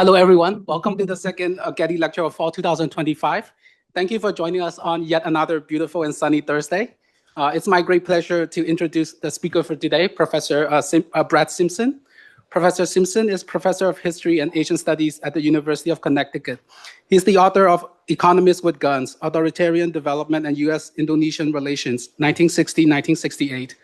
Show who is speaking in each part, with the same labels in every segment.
Speaker 1: Hello, everyone. Welcome to the second Gatty lecture of fall 2025. Thank you for joining us on yet another beautiful and sunny Thursday. It's my great pleasure to introduce the speaker for today, Professor Brad Simpson. Professor Simpson is Professor of History and Asian Studies at the University of Connecticut. He's the author of Economists with Guns, Authoritarian Development and U.S.-Indonesian Relations, 1960-1968.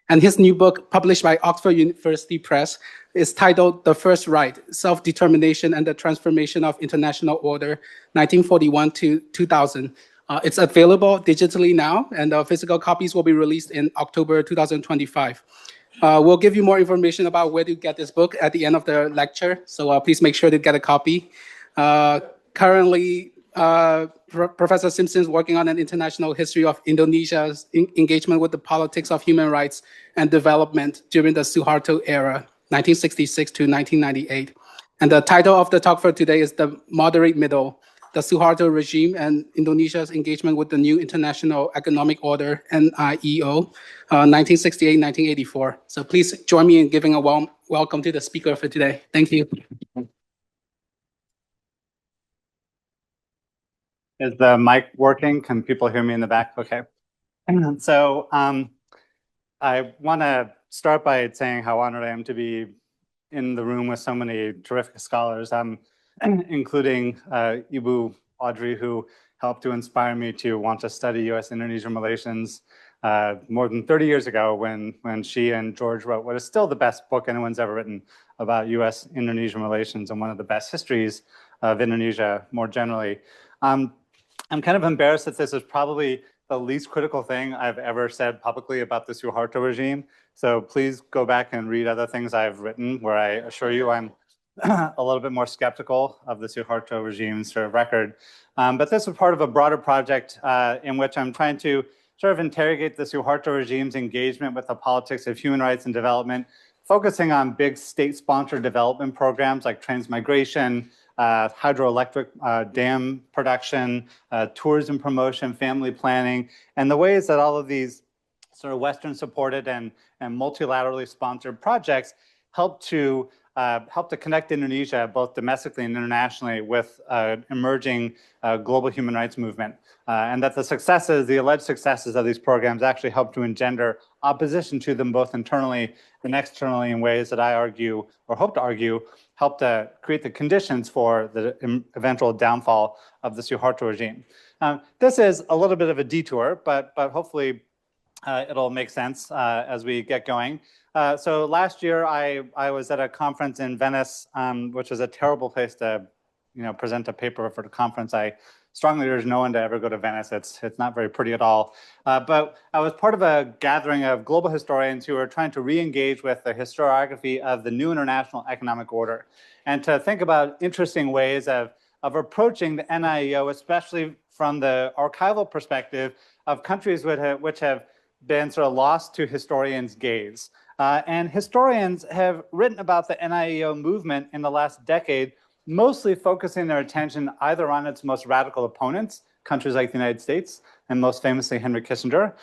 Speaker 1: And his new book, published by Oxford University Press, is titled The First Right, Self-Determination and the Transformation of International Order, 1941 to 2000. It's available digitally now, and physical copies will be released in October 2025. We'll give you more information about where to get this book at the end of the lecture, so please make sure to get a copy. Currently, Professor Simpson is working on an international history of Indonesia's engagement with the politics of human rights and development during the Suharto era, 1966 to 1998. And the title of the talk for today is The Moderate Middle, the Suharto regime and Indonesia's engagement with the new International Economic Order, NIEO, 1968-1984. So please join me in giving a warm welcome to the speaker for today. Thank you.
Speaker 2: Is the mic working? Can people hear me in the back? Okay. So I want to start by saying how honored I am to be in the room with so many terrific scholars, including Ibu Audrey, who helped to inspire me to want to study U.S.-Indonesian relations more than 30 years ago when she and George wrote what is still the best book anyone's ever written about U.S.-Indonesian relations and one of the best histories of Indonesia more generally. I'm kind of embarrassed that this is probably the least critical thing I've ever said publicly about the Suharto regime. So please go back and read other things I've written where I assure you I'm a little bit more skeptical of the Suharto regime's sort of record. But this is part of a broader project in which I'm trying to sort of interrogate the Suharto regime's engagement with the politics of human rights and development, focusing on big state-sponsored development programs like transmigration, hydroelectric dam production, tourism promotion, family planning, and the ways that all of these sort of Western supported and multilaterally sponsored projects help to connect Indonesia both domestically and internationally with emerging global human rights movement. And that the alleged successes of these programs actually help to engender opposition to them both internally and externally in ways that I argue, or hope to argue, help to create the conditions for the eventual downfall of the Suharto regime. This is a little bit of a detour, but hopefully it'll make sense as we get going. So last year I was at a conference in Venice, which was a terrible place to present a paper for the conference. I strongly urge no one to ever go to Venice. It's not very pretty at all. But I was part of a gathering of global historians who are trying to re-engage with the historiography of the new international economic order and to think about interesting ways of approaching the NIEO, especially from the archival perspective of countries which have been sort of lost to historians' gaze. And historians have written about the NIEO movement in the last decade, mostly focusing their attention either on its most radical opponents, countries like the United States, and most famously Henry Kissinger,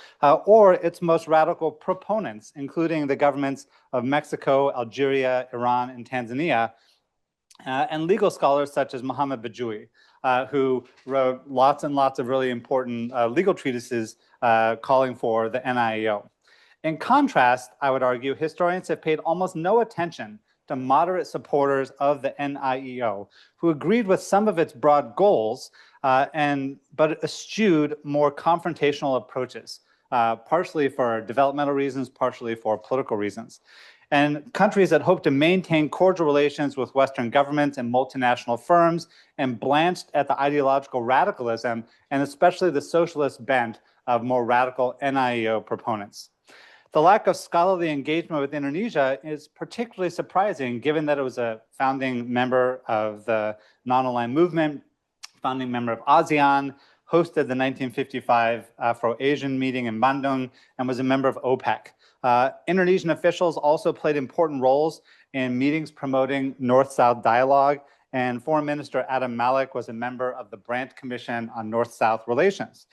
Speaker 2: or its most radical proponents, including the governments of Mexico, Algeria, Iran, and Tanzania, and legal scholars such as Muhammad Bajui, who wrote lots and lots of really important legal treatises calling for the NIEO. In contrast, I would argue, historians have paid almost no attention to moderate supporters of the NIEO, who agreed with some of its broad goals, but eschewed more confrontational approaches, partially for developmental reasons, partially for political reasons. And countries that hope to maintain cordial relations with Western governments and multinational firms and blanched at the ideological radicalism and especially the socialist bent of more radical NIEO proponents. The lack of scholarly engagement with Indonesia is particularly surprising given that it was a founding member of the non-aligned movement, founding member of ASEAN, hosted the 1955 Afro-Asian meeting in Bandung, and was a member of OPEC. Indonesian officials also played important roles in meetings promoting North-South dialogue, and Foreign Minister Adam Malik was a member of the Brandt Commission on North-South Relations.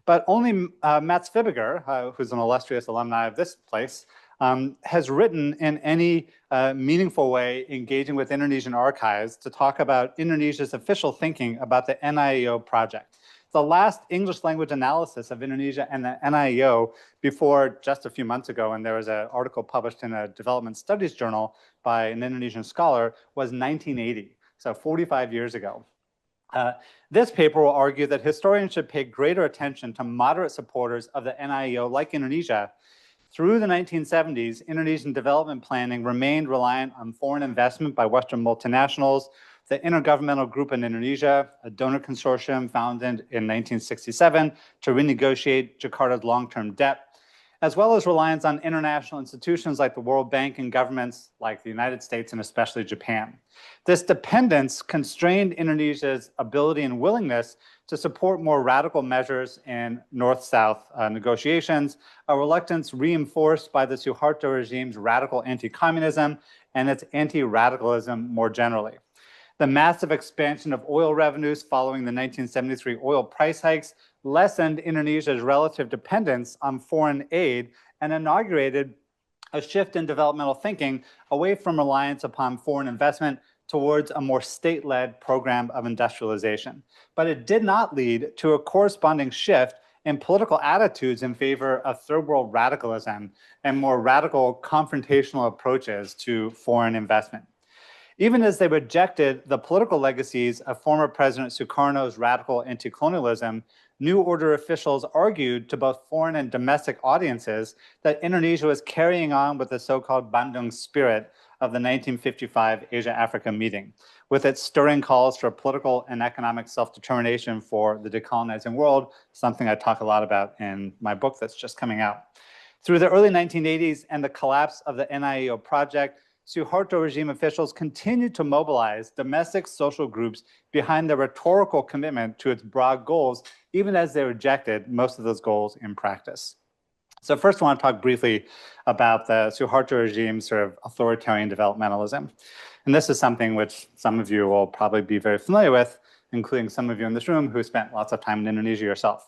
Speaker 2: But only Mats Fibiger, who's an illustrious alumni of this place, has written in any meaningful way engaging with Indonesian archives to talk about Indonesia's official thinking about the NIEO project. The last English language analysis of Indonesia and the NIEO before just a few months ago, and there was an article published in a development studies journal by an Indonesian scholar, was 1980, so 45 years ago. This paper will argue that historians should pay greater attention to moderate supporters of the NIEO like Indonesia. Through the 1970s, Indonesian development planning remained reliant on foreign investment by Western multinationals, the Intergovernmental Group in Indonesia, a donor consortium founded in 1967 to renegotiate Jakarta's long-term debt, as well as reliance on international institutions like the World Bank and governments like the United States and especially Japan. This dependence constrained Indonesia's ability and willingness to support more radical measures in North-South negotiations, a reluctance reinforced by the Suharto regime's radical anti-communism and its anti-radicalism more generally. The massive expansion of oil revenues following the 1973 oil price hikes lessened Indonesia's relative dependence on foreign aid and inaugurated a shift in developmental thinking away from reliance upon foreign investment towards a more state-led program of industrialization. But it did not lead to a corresponding shift in political attitudes in favor of third world radicalism and more radical confrontational approaches to foreign investment. Even as they rejected the political legacies of former President Sukarno's radical anti-colonialism, New Order officials argued to both foreign and domestic audiences that Indonesia was carrying on with the so-called Bandung spirit of the 1955 Asia-Africa meeting, with its stirring calls for political and economic self-determination for the decolonizing world, something I talk a lot about in my book that's just coming out. Through the early 1980s and the collapse of the NIEO project, Suharto regime officials continued to mobilize domestic social groups behind the rhetorical commitment to its broad goals, even as they rejected most of those goals in practice. So first I want to talk briefly about the Suharto regime's sort of authoritarian developmentalism. And this is something which some of you will probably be very familiar with, including some of you in this room who spent lots of time in Indonesia yourself.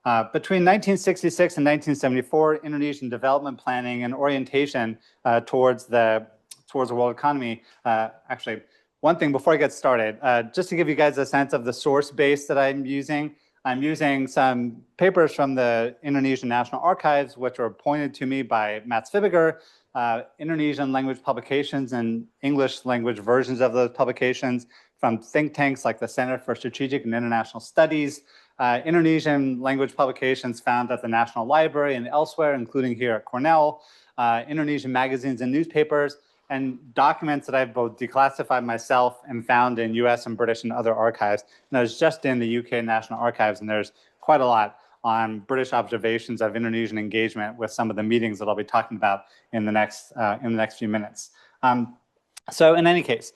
Speaker 2: Between 1966 and 1974, Indonesian development planning and orientation towards the world economy. Actually, one thing before I get started, just to give you guys a sense of the source base that I'm using some papers from the Indonesian National Archives, which were pointed to me by Mats Fibiger, Indonesian language publications and English language versions of those publications from think tanks like the Center for Strategic and International Studies, Indonesian language publications found at the National Library and elsewhere, including here at Cornell, Indonesian magazines and newspapers, and documents that I've both declassified myself and found in US and British and other archives. And I was just in the UK National Archives, and there's quite a lot on British observations of Indonesian engagement with some of the meetings that I'll be talking about in the next few minutes. So in any case,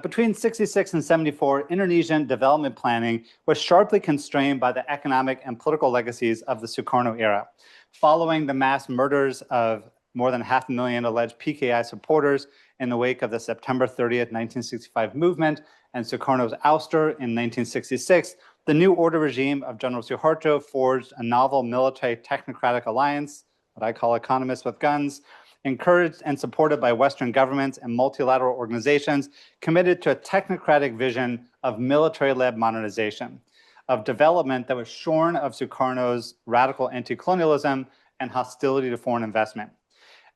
Speaker 2: between 66 and 74, Indonesian development planning was sharply constrained by the economic and political legacies of the Sukarno era. Following the mass murders of more than 500,000 alleged PKI supporters in the wake of the September 30th, 1965 movement and Sukarno's ouster in 1966, the New Order regime of General Suharto forged a novel military technocratic alliance, what I call economists with guns, encouraged and supported by Western governments and multilateral organizations committed to a technocratic vision of military-led modernization, of development that was shorn of Sukarno's radical anti-colonialism and hostility to foreign investment.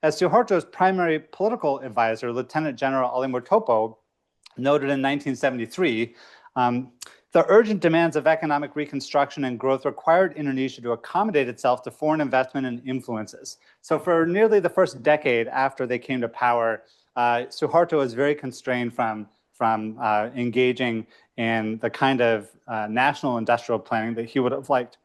Speaker 2: As Suharto's primary political advisor, Lieutenant General Ali Murtopo, noted in 1973, the urgent demands of economic reconstruction and growth required Indonesia to accommodate itself to foreign investment and influences. So for nearly the first decade after they came to power, Suharto was very constrained from engaging in the kind of national industrial planning that he would have liked.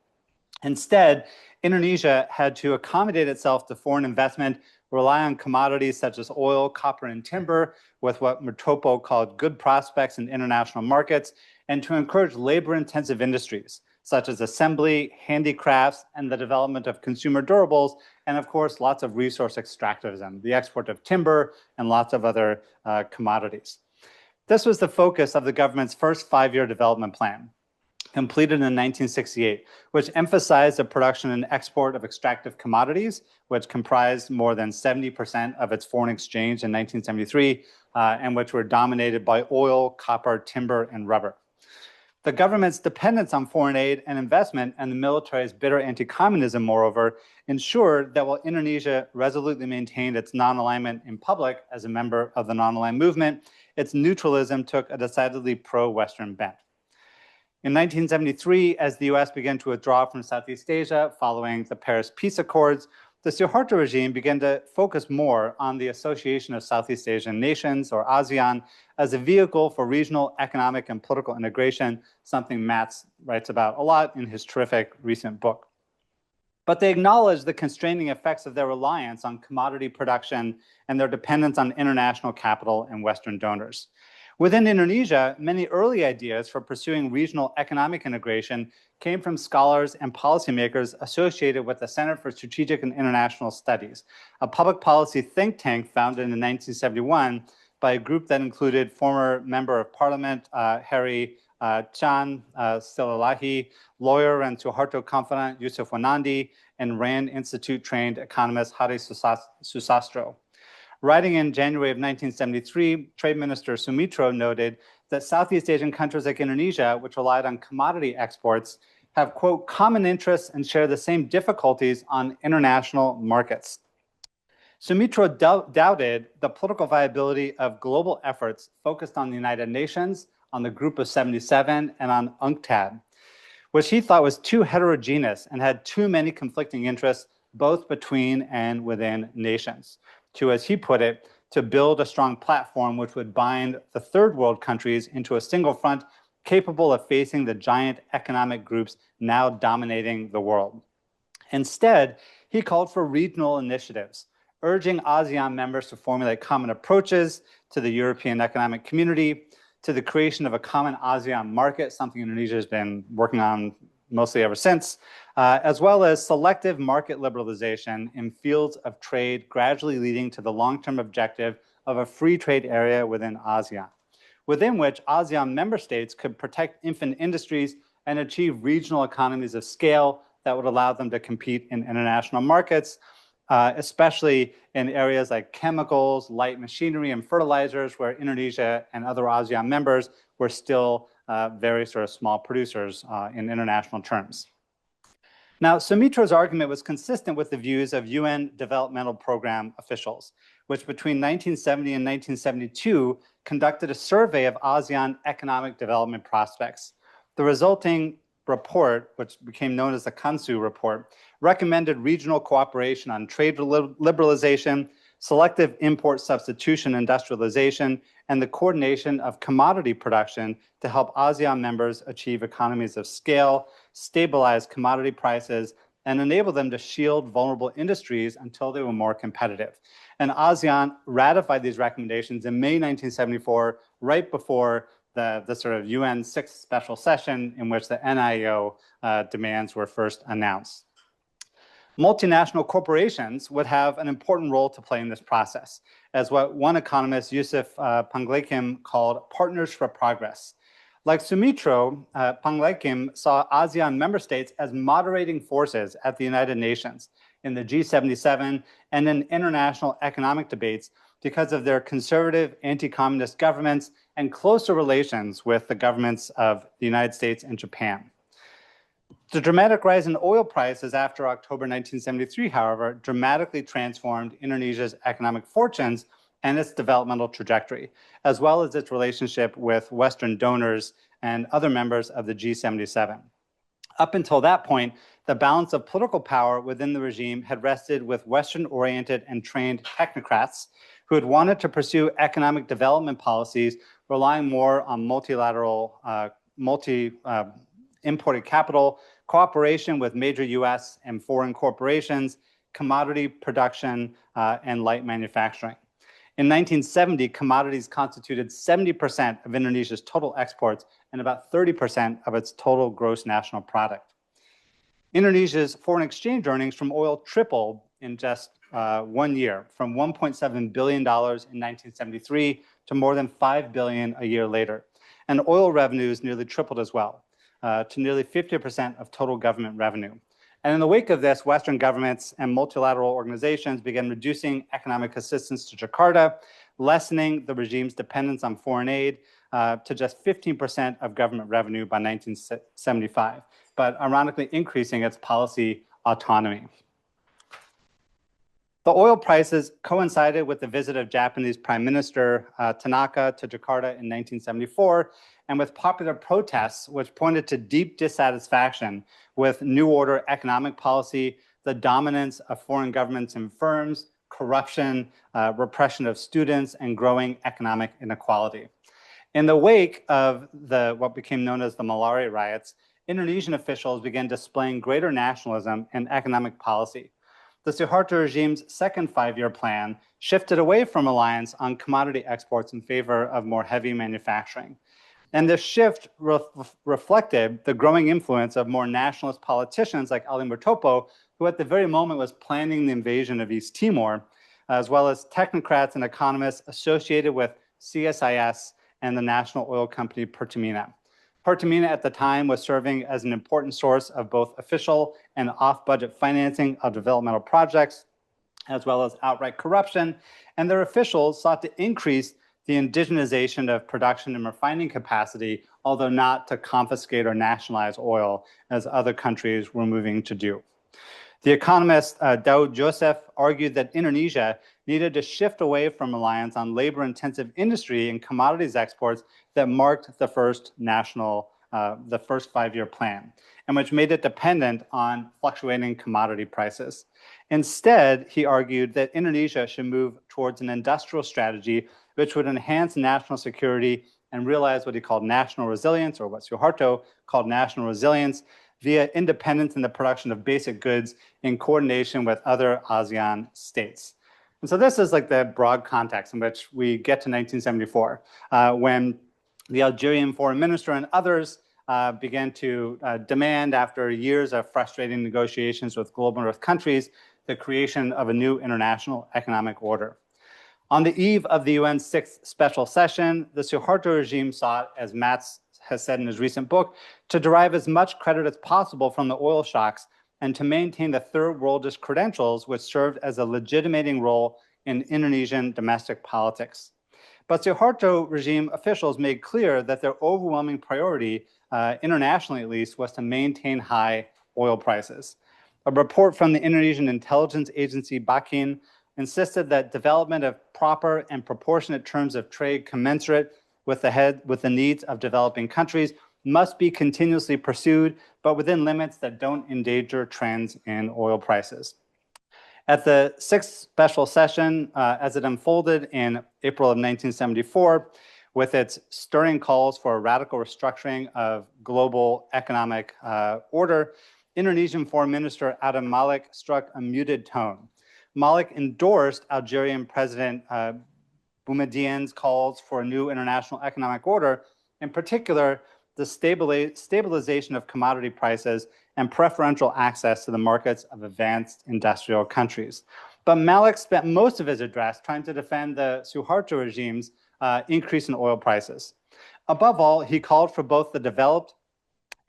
Speaker 2: Instead, Indonesia had to accommodate itself to foreign investment, rely on commodities such as oil, copper, and timber with what Murtopo called good prospects in international markets, and to encourage labor-intensive industries such as assembly, handicrafts, and the development of consumer durables, and of course, lots of resource extractivism, the export of timber, and lots of other commodities. This was the focus of the government's first 5-year development plan. completed in 1968, which emphasized the production and export of extractive commodities, which comprised more than 70% of its foreign exchange in 1973, and which were dominated by oil, copper, timber, and rubber. The government's dependence on foreign aid and investment and the military's bitter anti-communism, moreover, ensured that while Indonesia resolutely maintained its non-alignment in public as a member of the non-aligned movement, its neutralism took a decidedly pro-Western bent. In 1973, as the US began to withdraw from Southeast Asia following the Paris Peace Accords, the Suharto regime began to focus more on the Association of Southeast Asian Nations, or ASEAN, as a vehicle for regional economic and political integration, something Matz writes about a lot in his terrific recent book. But they acknowledged the constraining effects of their reliance on commodity production and their dependence on international capital and Western donors. Within Indonesia, many early ideas for pursuing regional economic integration came from scholars and policymakers associated with the Center for Strategic and International Studies, a public policy think tank founded in 1971 by a group that included former Member of Parliament Harry Chan Silalahi, lawyer and Suharto confidant Yusuf Wanandi, and RAND Institute-trained economist Hari Susastro. Writing in January of 1973, Trade Minister Sumitro noted that Southeast Asian countries like Indonesia, which relied on commodity exports, have, quote, common interests and share the same difficulties on international markets. Sumitro doubted the political viability of global efforts focused on the United Nations, on the Group of 77, and on UNCTAD, which he thought was too heterogeneous and had too many conflicting interests, both between and within nations, to, as he put it, to build a strong platform which would bind the third world countries into a single front capable of facing the giant economic groups now dominating the world. Instead, he called for regional initiatives, urging ASEAN members to formulate common approaches to the European Economic Community, to the creation of a common ASEAN market, something Indonesia has been working on mostly ever since, as well as selective market liberalization in fields of trade, gradually leading to the long-term objective of a free trade area within ASEAN, within which ASEAN member states could protect infant industries and achieve regional economies of scale that would allow them to compete in international markets, especially in areas like chemicals, light machinery, and fertilizers, where Indonesia and other ASEAN members were still very sort of small producers in international terms. Now, Sumitro's argument was consistent with the views of UN Developmental Program officials, which between 1970 and 1972 conducted a survey of ASEAN economic development prospects. The resulting report, which became known as the Kansu report, recommended regional cooperation on trade liberalization, selective import substitution industrialization, and the coordination of commodity production to help ASEAN members achieve economies of scale, stabilize commodity prices, and enable them to shield vulnerable industries until they were more competitive. And ASEAN ratified these recommendations in May 1974, right before the sort of UN 6th special session in which the NIEO demands were first announced. Multinational corporations would have an important role to play in this process, as what one economist, Yusuf Panglekim, called partners for progress. Like Sumitro, Panglekim saw ASEAN member states as moderating forces at the United Nations, in the G77, and in international economic debates because of their conservative anti-communist governments and closer relations with the governments of the United States and Japan. The dramatic rise in oil prices after October 1973, however, dramatically transformed Indonesia's economic fortunes and its developmental trajectory, as well as its relationship with Western donors and other members of the G77. Up until that point, the balance of political power within the regime had rested with Western-oriented and trained technocrats who had wanted to pursue economic development policies relying more on multilateral, imported capital, cooperation with major US and foreign corporations, commodity production, and light manufacturing. In 1970, commodities constituted 70% of Indonesia's total exports and about 30% of its total gross national product. Indonesia's foreign exchange earnings from oil tripled in just 1 year, from $1.7 billion in 1973 to more than $5 billion a year later. And oil revenues nearly tripled as well. to nearly 50% of total government revenue. And in the wake of this, Western governments and multilateral organizations began reducing economic assistance to Jakarta, lessening the regime's dependence on foreign aid to just 15% of government revenue by 1975, but ironically increasing its policy autonomy. The oil prices coincided with the visit of Japanese Prime Minister Tanaka to Jakarta in 1974, and with popular protests, which pointed to deep dissatisfaction with New Order economic policy, the dominance of foreign governments and firms, corruption, repression of students, and growing economic inequality. In the wake of what became known as the Malari riots, Indonesian officials began displaying greater nationalism and economic policy. The Suharto regime's second five-year plan shifted away from reliance on commodity exports in favor of more heavy manufacturing. And this shift reflected the growing influence of more nationalist politicians like Ali Murtopo, who at the very moment was planning the invasion of East Timor, as well as technocrats and economists associated with CSIS and the national oil company Pertamina. Pertamina at the time was serving as an important source of both official and off-budget financing of developmental projects, as well as outright corruption, and their officials sought to increase the indigenization of production and refining capacity, although not to confiscate or nationalize oil, as other countries were moving to do. The economist Daud Joseph argued that Indonesia needed to shift away from reliance on labor-intensive industry and commodities exports that marked the first five-year plan, and which made it dependent on fluctuating commodity prices. Instead, he argued that Indonesia should move towards an industrial strategy which would enhance national security and realize what he called national resilience, or what Suharto called national resilience, via independence in the production of basic goods in coordination with other ASEAN states. And so this is like the broad context in which we get to 1974, when the Algerian foreign minister and others began to demand, after years of frustrating negotiations with global North countries, the creation of a new international economic order. On the eve of the UN's sixth special session, the Suharto regime sought, as Matt has said in his recent book, to derive as much credit as possible from the oil shocks and to maintain the third worldist credentials, which served as a legitimating role in Indonesian domestic politics. But Suharto regime officials made clear that their overwhelming priority, internationally at least, was to maintain high oil prices. A report from the Indonesian intelligence agency Kahin insisted that development of proper and proportionate terms of trade commensurate with the needs of developing countries must be continuously pursued, but within limits that don't endanger trends in oil prices. At the sixth special session, as it unfolded in April of 1974, with its stirring calls for a radical restructuring of global economic order, Indonesian Foreign Minister Adam Malik struck a muted tone. Malik endorsed Algerian President Boumedienne's calls for a new international economic order, in particular, the stabilization of commodity prices and preferential access to the markets of advanced industrial countries. But Malik spent most of his address trying to defend the Suharto regime's increase in oil prices. Above all, he called for both the developed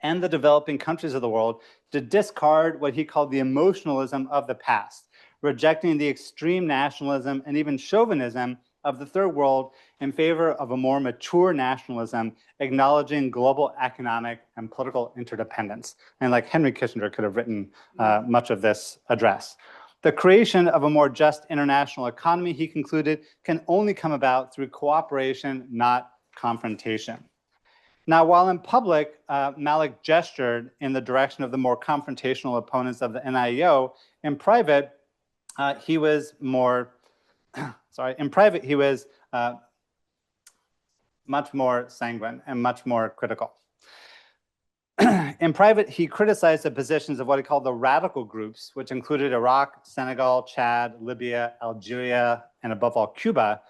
Speaker 2: and the developing countries of the world to discard what he called the emotionalism of the past, rejecting the extreme nationalism and even chauvinism of the third world in favor of a more mature nationalism, acknowledging global economic and political interdependence. And like Henry Kissinger could have written much of this address. The creation of a more just international economy, he concluded, can only come about through cooperation, not confrontation. Now, while in public, Malik gestured in the direction of the more confrontational opponents of the NIEO, in private, he was much more sanguine and much more critical. In private, he criticized the positions of what he called the radical groups, which included Iraq, Senegal, Chad, Libya, Algeria, and above all, Cuba,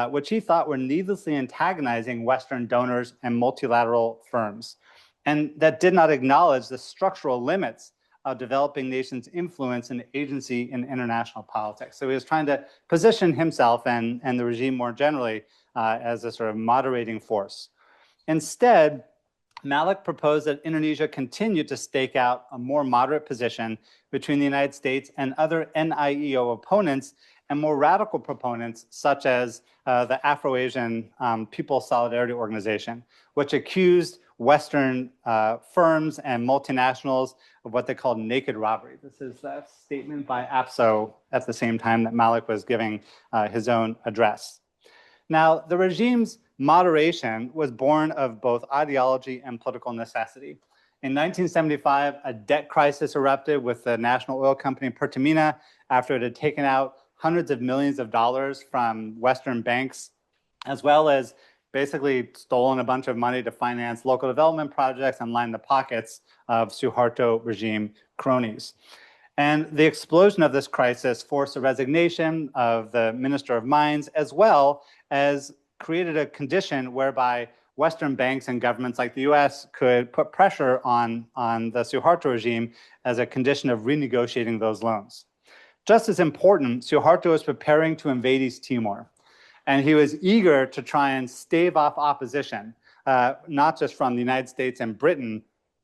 Speaker 2: which he thought were needlessly antagonizing Western donors and multilateral firms, and that did not acknowledge the structural limits of developing nations' influence and agency in international politics. So he was trying to position himself and the regime more generally as a sort of moderating force. Instead, Malik proposed that Indonesia continue to stake out a more moderate position between the United States and other NIEO opponents and more radical proponents, such as the Afro-Asian People's Solidarity Organization, which accused Western firms and multinationals of what they called naked robbery. This is a statement by APSO at the same time that Malik was giving his own address. Now, the regime's moderation was born of both ideology and political necessity. In 1975, a debt crisis erupted with the national oil company Pertamina after it had taken out hundreds of millions of dollars from Western banks, as well as basically stolen a bunch of money to finance local development projects and line the pockets of Suharto regime cronies. And the explosion of this crisis forced a resignation of the Minister of Mines, as well as created a condition whereby Western banks and governments like the US could put pressure on the Suharto regime as a condition of renegotiating those loans. Just as important, Suharto was preparing to invade East Timor, and he was eager to try and stave off opposition, not just from the United States and Britain,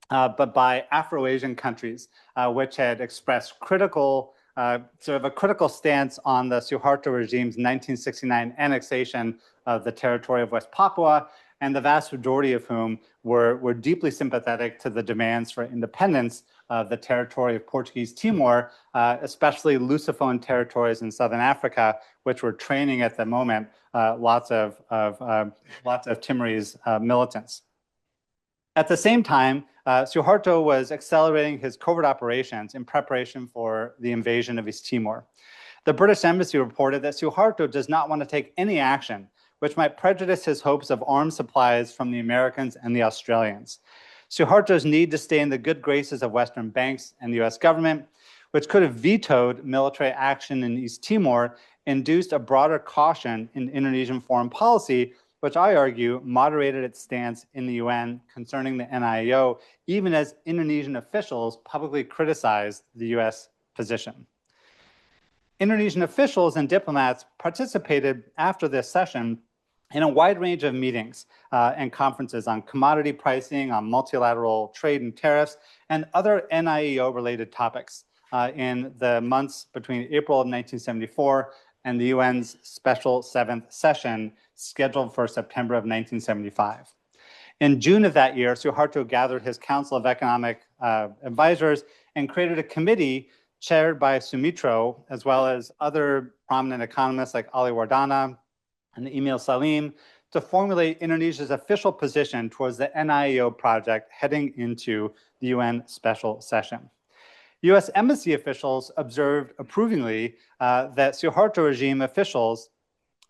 Speaker 2: but by Afro-Asian countries, which had expressed critical, sort of a critical stance on the Suharto regime's 1969 annexation of the territory of West Papua, and the vast majority of whom were deeply sympathetic to the demands for independence of the territory of Portuguese Timor, especially Lusophone territories in Southern Africa, which were training at the moment lots of Timorese militants. At the same time, Suharto was accelerating his covert operations in preparation for the invasion of East Timor. The British Embassy reported that Suharto does not want to take any action which might prejudice his hopes of arms supplies from the Americans and the Australians. Suharto's need to stay in the good graces of Western banks and the US government, which could have vetoed military action in East Timor, induced a broader caution in Indonesian foreign policy, which I argue moderated its stance in the UN concerning the NIEO, even as Indonesian officials publicly criticized the US position. Indonesian officials and diplomats participated after this session in a wide range of meetings and conferences on commodity pricing, on multilateral trade and tariffs, and other NIEO-related topics in the months between April of 1974 and the UN's special 7th session scheduled for September of 1975. In June of that year, Suharto gathered his Council of Economic Advisors and created a committee chaired by Sumitro, as well as other prominent economists like Ali Wardana and Emil Salim, to formulate Indonesia's official position towards the NIEO project heading into the UN special session. US embassy officials observed approvingly that Suharto regime officials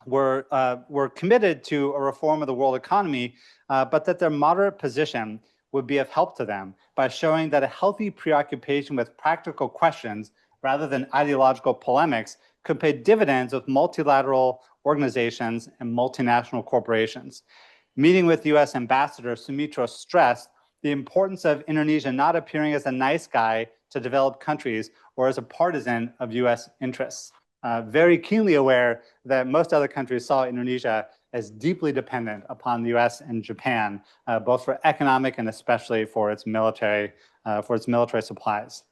Speaker 2: were committed to a reform of the world economy, but that their moderate position would be of help to them by showing that a healthy preoccupation with practical questions rather than ideological polemics could pay dividends with multilateral organizations and multinational corporations. Meeting with US Ambassador Sumitro stressed the importance of Indonesia not appearing as a nice guy to developed countries or as a partisan of US interests. Very keenly aware that most other countries saw Indonesia as deeply dependent upon the US and Japan, both for economic and especially for its military supplies.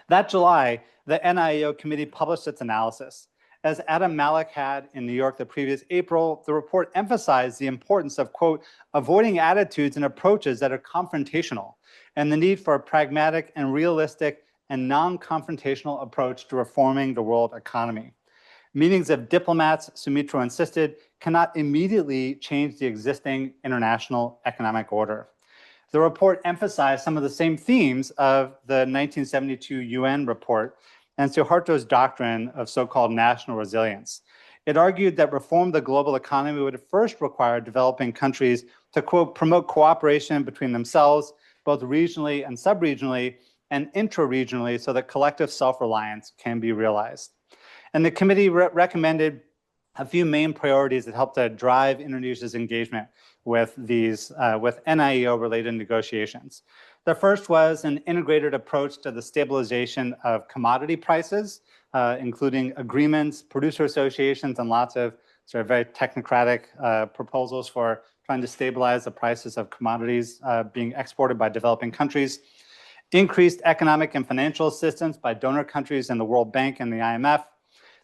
Speaker 2: That July, the NIEO committee published its analysis. As Adam Malik had in New York the previous April, the report emphasized the importance of, quote, avoiding attitudes and approaches that are confrontational, and the need for a pragmatic and realistic and non-confrontational approach to reforming the world economy. Meetings of diplomats, Sumitro insisted, cannot immediately change the existing international economic order. The report emphasized some of the same themes of the 1972 UN report and Suharto's doctrine of so-called national resilience. It argued that reform of the global economy would first require developing countries to, quote, promote cooperation between themselves, both regionally and sub-regionally, and intra-regionally so that collective self-reliance can be realized. And the committee recommended a few main priorities that helped to drive Indonesia's engagement with these, with NIEO-related negotiations. The first was an integrated approach to the stabilization of commodity prices, including agreements, producer associations, and lots of sort of very technocratic proposals for trying to stabilize the prices of commodities being exported by developing countries, increased economic and financial assistance by donor countries and the World Bank and the IMF,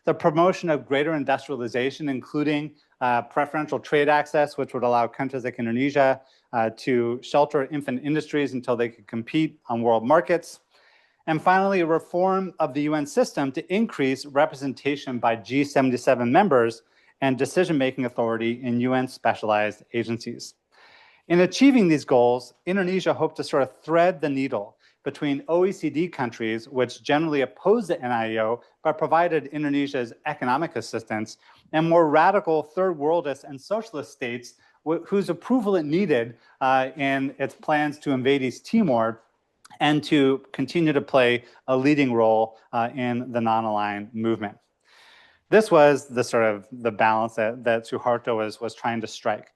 Speaker 2: the promotion of greater industrialization, including preferential trade access, which would allow countries like Indonesia to shelter infant industries until they could compete on world markets. And finally, a reform of the UN system to increase representation by G77 members and decision-making authority in UN specialized agencies. In achieving these goals, Indonesia hoped to sort of thread the needle between OECD countries, which generally oppose the NIEO, but provided Indonesia's economic assistance, and more radical third worldist and socialist states whose approval it needed in its plans to invade East Timor and to continue to play a leading role in the non-aligned movement. This was the sort of the balance that Suharto was trying to strike,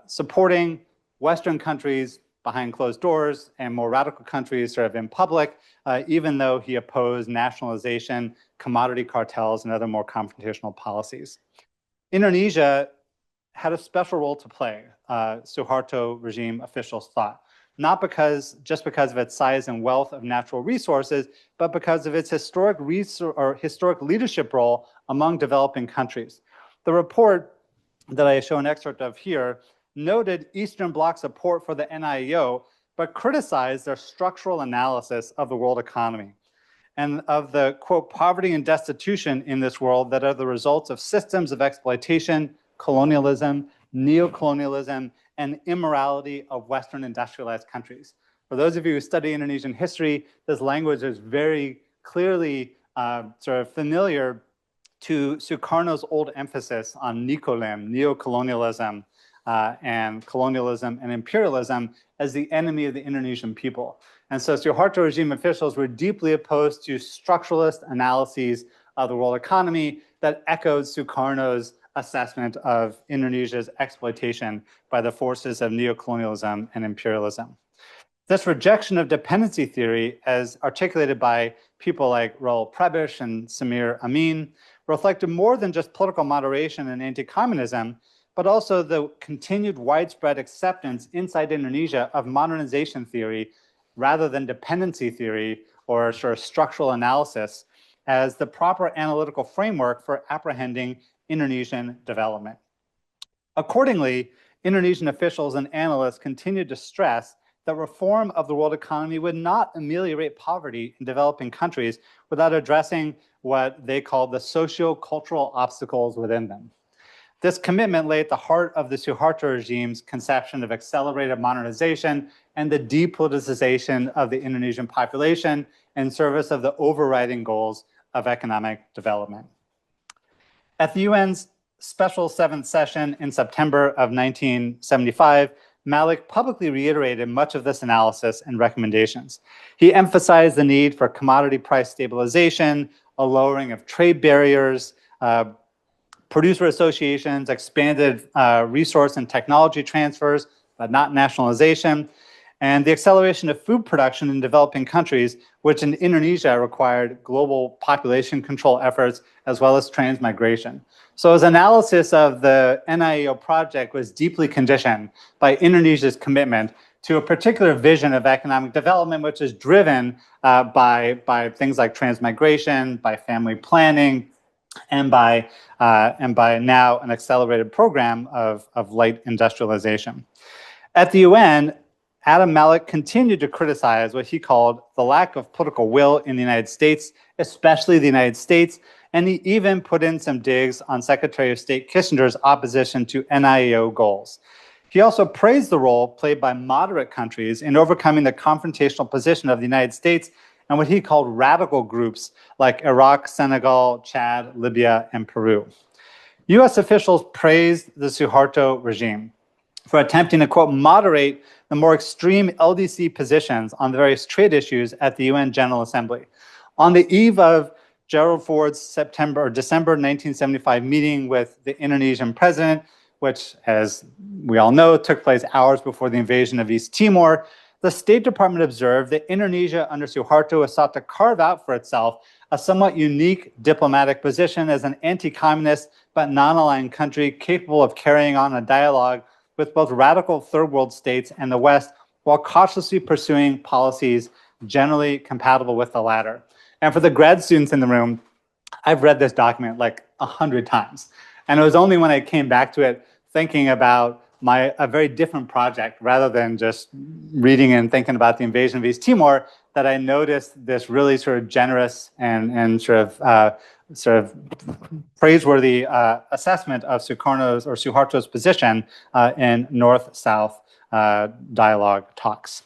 Speaker 2: supporting Western countries behind closed doors and more radical countries sort of in public, even though he opposed nationalization, commodity cartels, and other more confrontational policies. Indonesia had a special role to play, Suharto regime officials thought, not just because of its size and wealth of natural resources, but because of its historic leadership role among developing countries. The report that I show an excerpt of here noted Eastern Bloc support for the NIEO, but criticized their structural analysis of the world economy and of the, quote, poverty and destitution in this world that are the results of systems of exploitation, colonialism, neocolonialism, and immorality of Western industrialized countries. For those of you who study Indonesian history, this language is very clearly sort of familiar to Sukarno's old emphasis on neocolonialism, and colonialism and imperialism as the enemy of the Indonesian people. And so Suharto regime officials were deeply opposed to structuralist analyses of the world economy that echoed Sukarno's assessment of Indonesia's exploitation by the forces of neocolonialism and imperialism. This rejection of dependency theory, as articulated by people like Raul Prebisch and Samir Amin, reflected more than just political moderation and anti-communism, but also the continued widespread acceptance inside Indonesia of modernization theory rather than dependency theory or sort of structural analysis as the proper analytical framework for apprehending Indonesian development. Accordingly, Indonesian officials and analysts continued to stress that reform of the world economy would not ameliorate poverty in developing countries without addressing what they called the socio-cultural obstacles within them. This commitment lay at the heart of the Suharto regime's conception of accelerated modernization and the depoliticization of the Indonesian population in service of the overriding goals of economic development. At the UN's special 7th session in September of 1975, Malik publicly reiterated much of this analysis and recommendations. He emphasized the need for commodity price stabilization, a lowering of trade barriers, producer associations, expanded resource and technology transfers, but not nationalization, and the acceleration of food production in developing countries, which in Indonesia required global population control efforts as well as transmigration. So his analysis of the NIEO project was deeply conditioned by Indonesia's commitment to a particular vision of economic development, which is driven by things like transmigration, by family planning, and by now an accelerated program of light industrialization. At the UN, Adam Malik continued to criticize what he called the lack of political will in the United States, especially the United States, and he even put in some digs on Secretary of State Kissinger's opposition to NIEO goals. He also praised the role played by moderate countries in overcoming the confrontational position of the United States and what he called radical groups like Iraq, Senegal, Chad, Libya, and Peru. US officials praised the Suharto regime for attempting to, quote, moderate the more extreme LDC positions on the various trade issues at the UN General Assembly. On the eve of Gerald Ford's December 1975 meeting with the Indonesian president, which, as we all know, took place hours before the invasion of East Timor, the State Department observed that Indonesia under Suharto has sought to carve out for itself a somewhat unique diplomatic position as an anti-communist but non-aligned country capable of carrying on a dialogue with both radical third world states and the West, while cautiously pursuing policies generally compatible with the latter. And for the grad students in the room, I've read this document like 100 times. And it was only when I came back to it thinking about a very different project rather than just reading and thinking about the invasion of East Timor that I noticed this really sort of generous and sort of praiseworthy assessment of Suharto's position in North-South dialogue talks.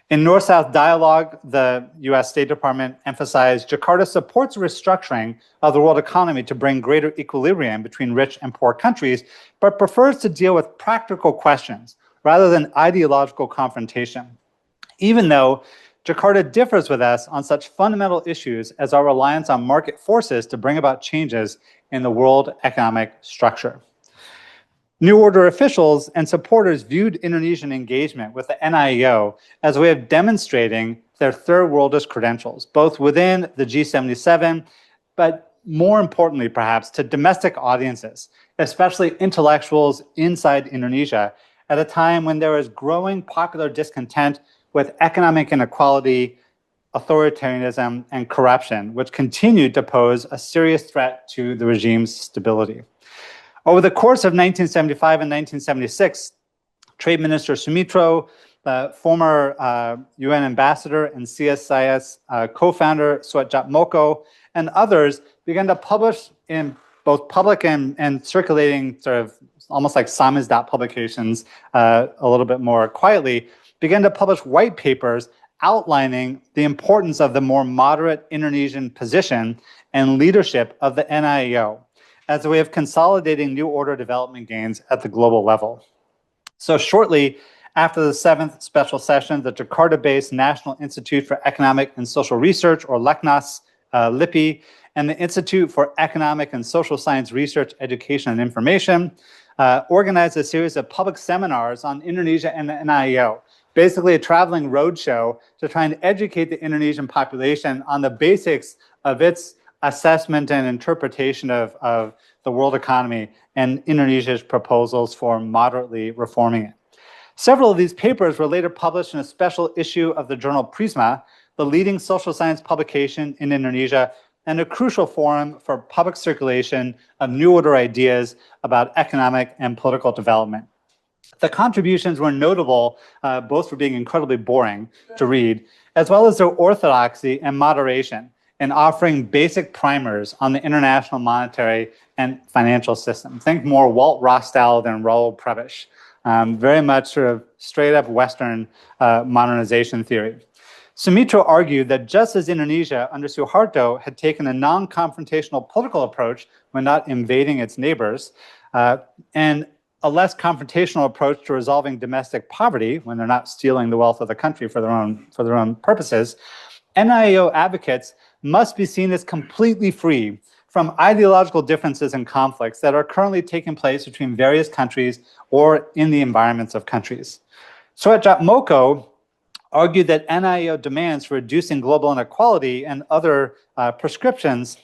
Speaker 2: In North-South dialogue, the US State Department emphasized Jakarta supports restructuring of the world economy to bring greater equilibrium between rich and poor countries, but prefers to deal with practical questions rather than ideological confrontation. Even though Jakarta differs with us on such fundamental issues as our reliance on market forces to bring about changes in the world economic structure. New Order officials and supporters viewed Indonesian engagement with the NIEO as a way of demonstrating their third worldist credentials, both within the G77, but more importantly, perhaps, to domestic audiences, especially intellectuals inside Indonesia, at a time when there is growing popular discontent with economic inequality, authoritarianism, and corruption, which continued to pose a serious threat to the regime's stability. Over the course of 1975 and 1976, Trade Minister Sumitro, the former UN ambassador and CSIS co-founder Suharto, and others began to publish in both public and circulating sort of almost like samizdat publications a little bit more quietly, began to publish white papers outlining the importance of the more moderate Indonesian position and leadership of the NIEO as a way of consolidating New Order development gains at the global level. So shortly after the 7th special session, the Jakarta-based National Institute for Economic and Social Research, or LECNAS, LIPI, and the Institute for Economic and Social Science Research, Education, and Information organized a series of public seminars on Indonesia and the NIEO, basically a traveling roadshow to try and educate the Indonesian population on the basics of its assessment and interpretation of the world economy and Indonesia's proposals for moderately reforming it. Several of these papers were later published in a special issue of the journal Prisma, the leading social science publication in Indonesia, and a crucial forum for public circulation of New Order ideas about economic and political development. The contributions were notable both for being incredibly boring to read, as well as their orthodoxy and moderation in offering basic primers on the international monetary and financial system. Think more Walt Rostow than Raoul Prebisch. Very much sort of straight up Western modernization theory. Sumitro argued that just as Indonesia under Suharto had taken a non-confrontational political approach when not invading its neighbors, and a less confrontational approach to resolving domestic poverty when they're not stealing the wealth of the country for their own purposes, NIEO advocates must be seen as completely free from ideological differences and conflicts that are currently taking place between various countries or in the environments of countries. Suharto argued that NIEO demands for reducing global inequality and other prescriptions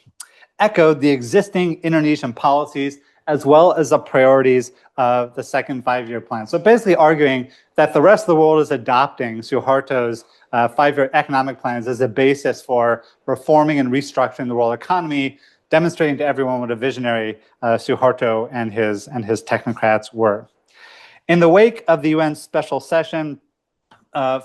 Speaker 2: echoed the existing Indonesian policies as well as the priorities of the second five-year plan. So basically arguing that the rest of the world is adopting Suharto's five-year economic plans as a basis for reforming and restructuring the world economy, demonstrating to everyone what a visionary Suharto and his technocrats were. In the wake of the UN special session,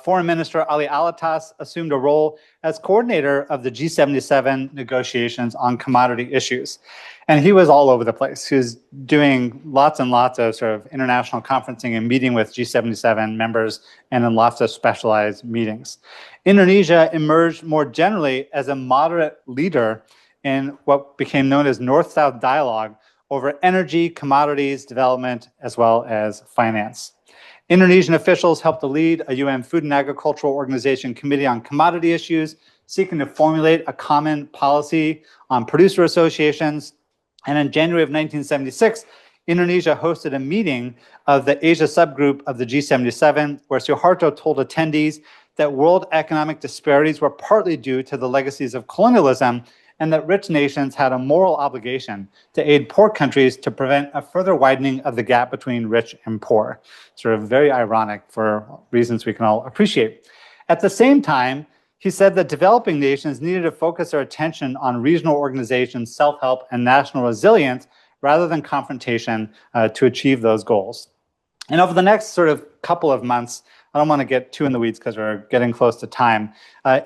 Speaker 2: Foreign Minister Ali Alatas assumed a role as coordinator of the G77 negotiations on commodity issues. And he was all over the place. He was doing lots and lots of sort of international conferencing and meeting with G77 members and in lots of specialized meetings. Indonesia emerged more generally as a moderate leader in what became known as North-South dialogue over energy, commodities, development, as well as finance. Indonesian officials helped to lead a UN Food and Agricultural Organization Committee on Commodity Issues, seeking to formulate a common policy on producer associations. And in January of 1976, Indonesia hosted a meeting of the Asia subgroup of the G77, where Suharto told attendees that world economic disparities were partly due to the legacies of colonialism and that rich nations had a moral obligation to aid poor countries to prevent a further widening of the gap between rich and poor. Sort of very ironic for reasons we can all appreciate. At the same time, he said that developing nations needed to focus their attention on regional organizations, self-help, and national resilience rather than confrontation to achieve those goals. And over the next sort of couple of months, I don't want to get too in the weeds because we're getting close to time,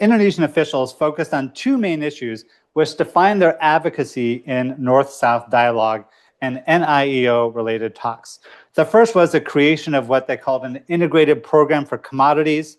Speaker 2: Indonesian officials focused on two main issues which defined their advocacy in North-South dialogue and NIEO-related talks. The first was the creation of what they called an integrated program for commodities,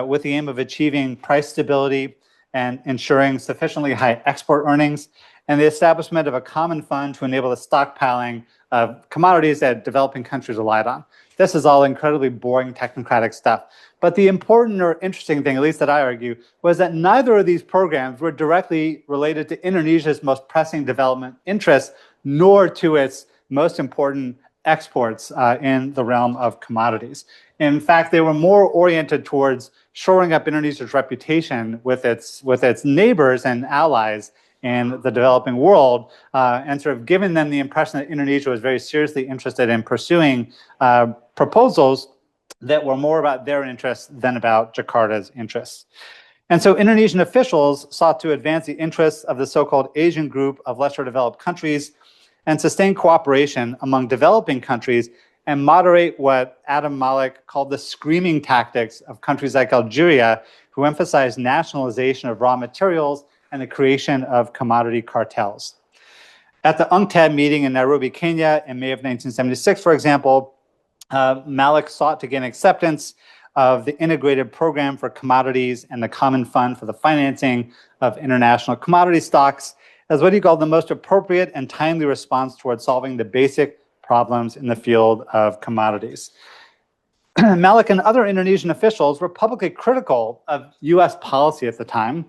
Speaker 2: with the aim of achieving price stability and ensuring sufficiently high export earnings, and the establishment of a common fund to enable the stockpiling of commodities that developing countries relied on. This is all incredibly boring technocratic stuff. But the important or interesting thing, at least that I argue, was that neither of these programs were directly related to Indonesia's most pressing development interests, nor to its most important exports in the realm of commodities. In fact, they were more oriented towards shoring up Indonesia's reputation with its neighbors and allies in the developing world, and sort of giving them the impression that Indonesia was very seriously interested in pursuing proposals that were more about their interests than about Jakarta's interests. And so Indonesian officials sought to advance the interests of the so-called Asian group of lesser developed countries and sustain cooperation among developing countries and moderate what Adam Malik called the screaming tactics of countries like Algeria, who emphasized nationalization of raw materials and the creation of commodity cartels. At the UNCTAD meeting in Nairobi, Kenya in May of 1976, for example, Malik sought to gain acceptance of the integrated program for commodities and the common fund for the financing of international commodity stocks as what he called the most appropriate and timely response towards solving the basic problems in the field of commodities. Malik and other Indonesian officials were publicly critical of US policy at the time,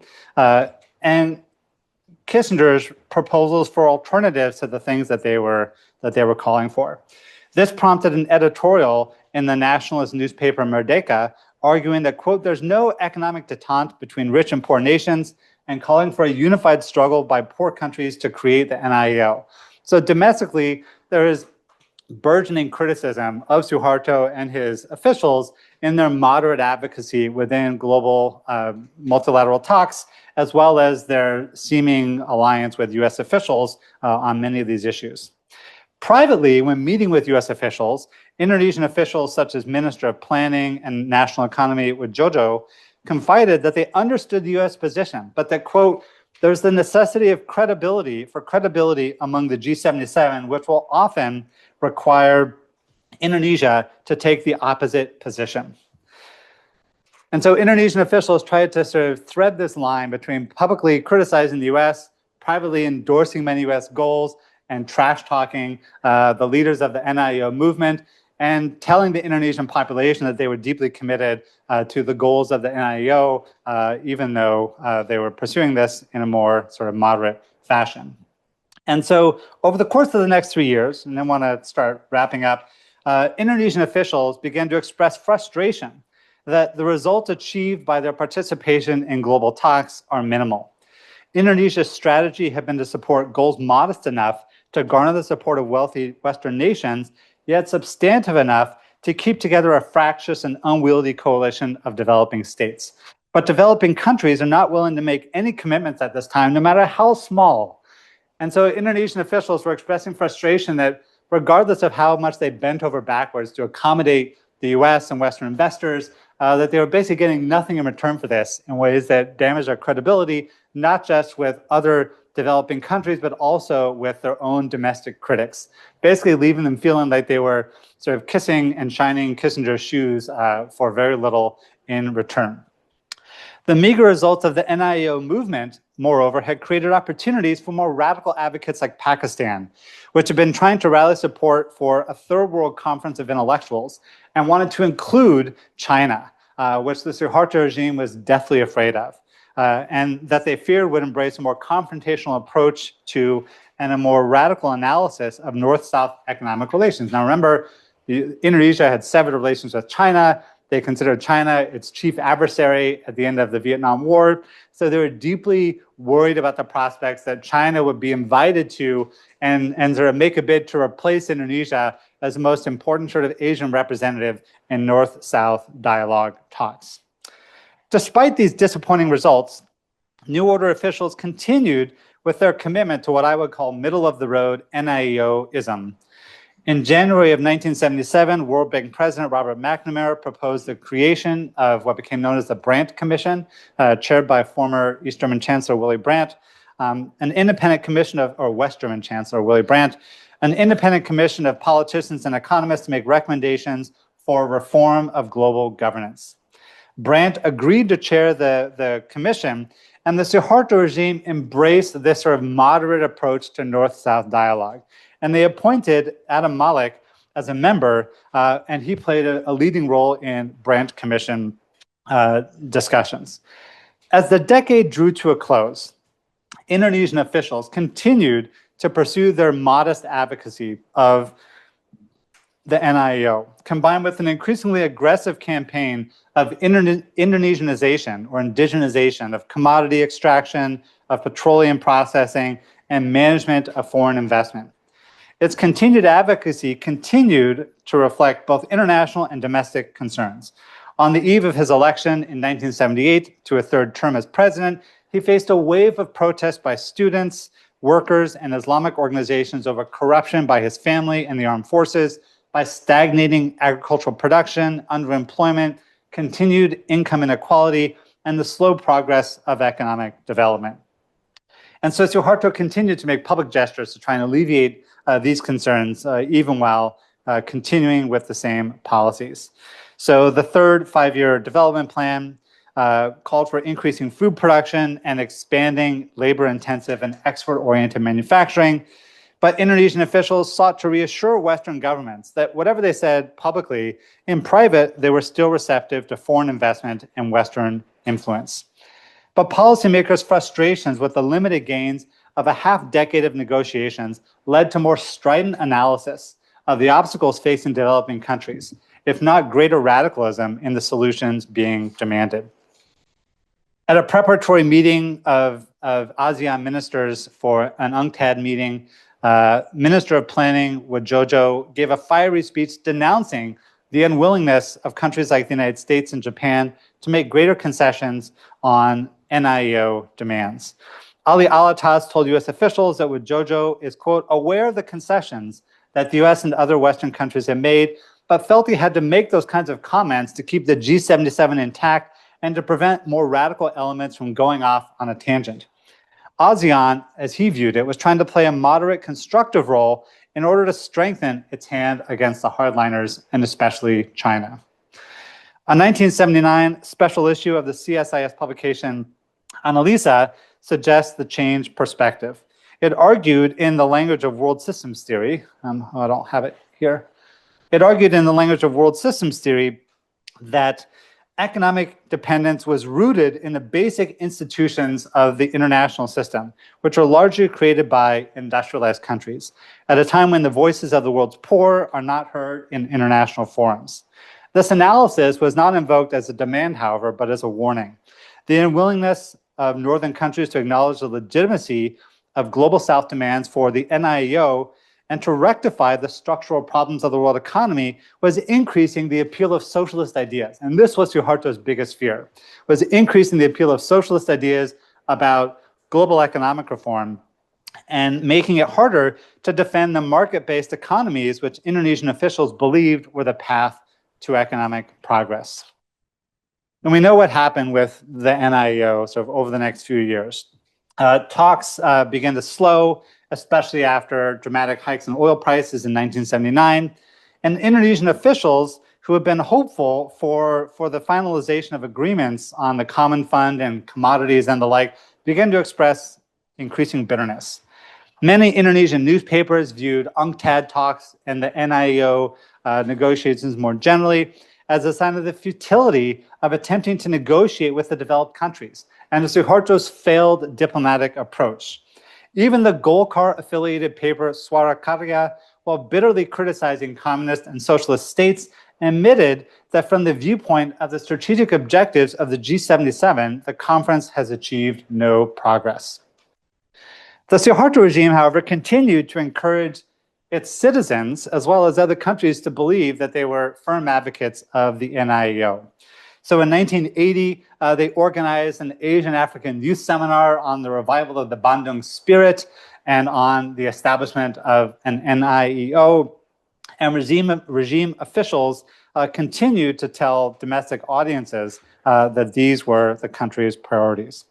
Speaker 2: and Kissinger's proposals for alternatives to the things that they were calling for. This prompted an editorial in the nationalist newspaper Merdeka, arguing that, quote, there's no economic detente between rich and poor nations, and calling for a unified struggle by poor countries to create the NIEO. So domestically, there is burgeoning criticism of Suharto and his officials in their moderate advocacy within global multilateral talks, as well as their seeming alliance with US officials on many of these issues. Privately, when meeting with US officials, Indonesian officials such as Minister of Planning and National Economy Wijojo confided that they understood the US position, but that, quote, there's the necessity of credibility among the G77, which will often require Indonesia to take the opposite position. And so Indonesian officials tried to sort of thread this line between publicly criticizing the US, privately endorsing many US goals, and trash talking the leaders of the NIEO movement, and telling the Indonesian population that they were deeply committed to the goals of the NIEO, even though they were pursuing this in a more sort of moderate fashion. And so over the course of the next 3 years, and I want to start wrapping up, Indonesian officials began to express frustration that the results achieved by their participation in global talks are minimal. Indonesia's strategy had been to support goals modest enough to garner the support of wealthy Western nations, yet substantive enough to keep together a fractious and unwieldy coalition of developing states. But developing countries are not willing to make any commitments at this time, no matter how small. And so Indonesian officials were expressing frustration that regardless of how much they bent over backwards to accommodate the US and Western investors, that they were basically getting nothing in return for this in ways that damaged their credibility, not just with other developing countries, but also with their own domestic critics, basically leaving them feeling like they were sort of kissing and shining Kissinger's shoes for very little in return. The meager results of the NIEO movement, moreover, had created opportunities for more radical advocates like Pakistan, which had been trying to rally support for a third world conference of intellectuals and wanted to include China, which the Suharto regime was deathly afraid of. And that they feared would embrace a more confrontational approach to and a more radical analysis of North-South economic relations. Now remember, Indonesia had severed relations with China. They considered China its chief adversary at the end of the Vietnam War. So they were deeply worried about the prospects that China would be invited to and sort of make a bid to replace Indonesia as the most important sort of Asian representative in North-South dialogue talks. Despite these disappointing results, New Order officials continued with their commitment to what I would call middle-of-the-road NIEO-ism. In January of 1977, World Bank President Robert McNamara proposed the creation of what became known as the Brandt Commission, chaired by former East German Chancellor Willy Brandt, an independent commission of, or West German Chancellor Willy Brandt, an independent commission of politicians and economists to make recommendations for reform of global governance. Brandt agreed to chair the commission, and the Suharto regime embraced this sort of moderate approach to North-South dialogue. And they appointed Adam Malik as a member, and he played a leading role in Brandt Commission discussions. As the decade drew to a close, Indonesian officials continued to pursue their modest advocacy of the NIEO, combined with an increasingly aggressive campaign of Indonesianization or indigenization of commodity extraction, of petroleum processing, and management of foreign investment. Its continued advocacy continued to reflect both international and domestic concerns. On the eve of his election in 1978 to a third term as president, he faced a wave of protests by students, workers, and Islamic organizations over corruption by his family and the armed forces, by stagnating agricultural production, underemployment, continued income inequality, and the slow progress of economic development. And so Suharto continued to make public gestures to try and alleviate these concerns, even while continuing with the same policies. So the third five-year development plan called for increasing food production and expanding labor-intensive and export-oriented manufacturing. But Indonesian officials sought to reassure Western governments that whatever they said publicly, in private, they were still receptive to foreign investment and Western influence. But policymakers' frustrations with the limited gains of a half-decade of negotiations led to more strident analysis of the obstacles facing developing countries, if not greater radicalism in the solutions being demanded. At a preparatory meeting of ASEAN ministers for an UNCTAD meeting, Minister of Planning Wijojo gave a fiery speech denouncing the unwillingness of countries like the United States and Japan to make greater concessions on NIEO demands. Ali Alatas told U.S. officials that Wijojo is, quote, aware of the concessions that the U.S. and other Western countries have made, but felt he had to make those kinds of comments to keep the G77 intact and to prevent more radical elements from going off on a tangent. ASEAN, as he viewed it, was trying to play a moderate, constructive role in order to strengthen its hand against the hardliners, and especially China. A 1979 special issue of the CSIS publication Analisa suggests the changed perspective. It argued in the language of world systems theory, I don't have it here. It argued in the language of world systems theory that economic dependence was rooted in the basic institutions of the international system, which are largely created by industrialized countries, at a time when the voices of the world's poor are not heard in international forums. This analysis was not invoked as a demand, however, but as a warning. The unwillingness of northern countries to acknowledge the legitimacy of global South demands for the NIEO and to rectify the structural problems of the world economy was increasing the appeal of socialist ideas. And this was Suharto's biggest fear, was increasing the appeal of socialist ideas about global economic reform and making it harder to defend the market-based economies which Indonesian officials believed were the path to economic progress. And we know what happened with the NIEO sort of over the next few years. Talks began to slow, especially after dramatic hikes in oil prices in 1979. And Indonesian officials who had been hopeful for the finalization of agreements on the common fund and commodities and the like began to express increasing bitterness. Many Indonesian newspapers viewed UNCTAD talks and the NIEO negotiations more generally as a sign of the futility of attempting to negotiate with the developed countries and the Suharto's failed diplomatic approach. Even the Golkar-affiliated paper Suara Karya, while bitterly criticizing communist and socialist states, and admitted that from the viewpoint of the strategic objectives of the G77, the conference has achieved no progress. The Suharto regime, however, continued to encourage its citizens, as well as other countries, to believe that they were firm advocates of the NIEO. So in 1980, they organized an Asian African youth seminar on the revival of the Bandung spirit and on the establishment of an NIEO. And regime officials continued to tell domestic audiences that these were the country's priorities.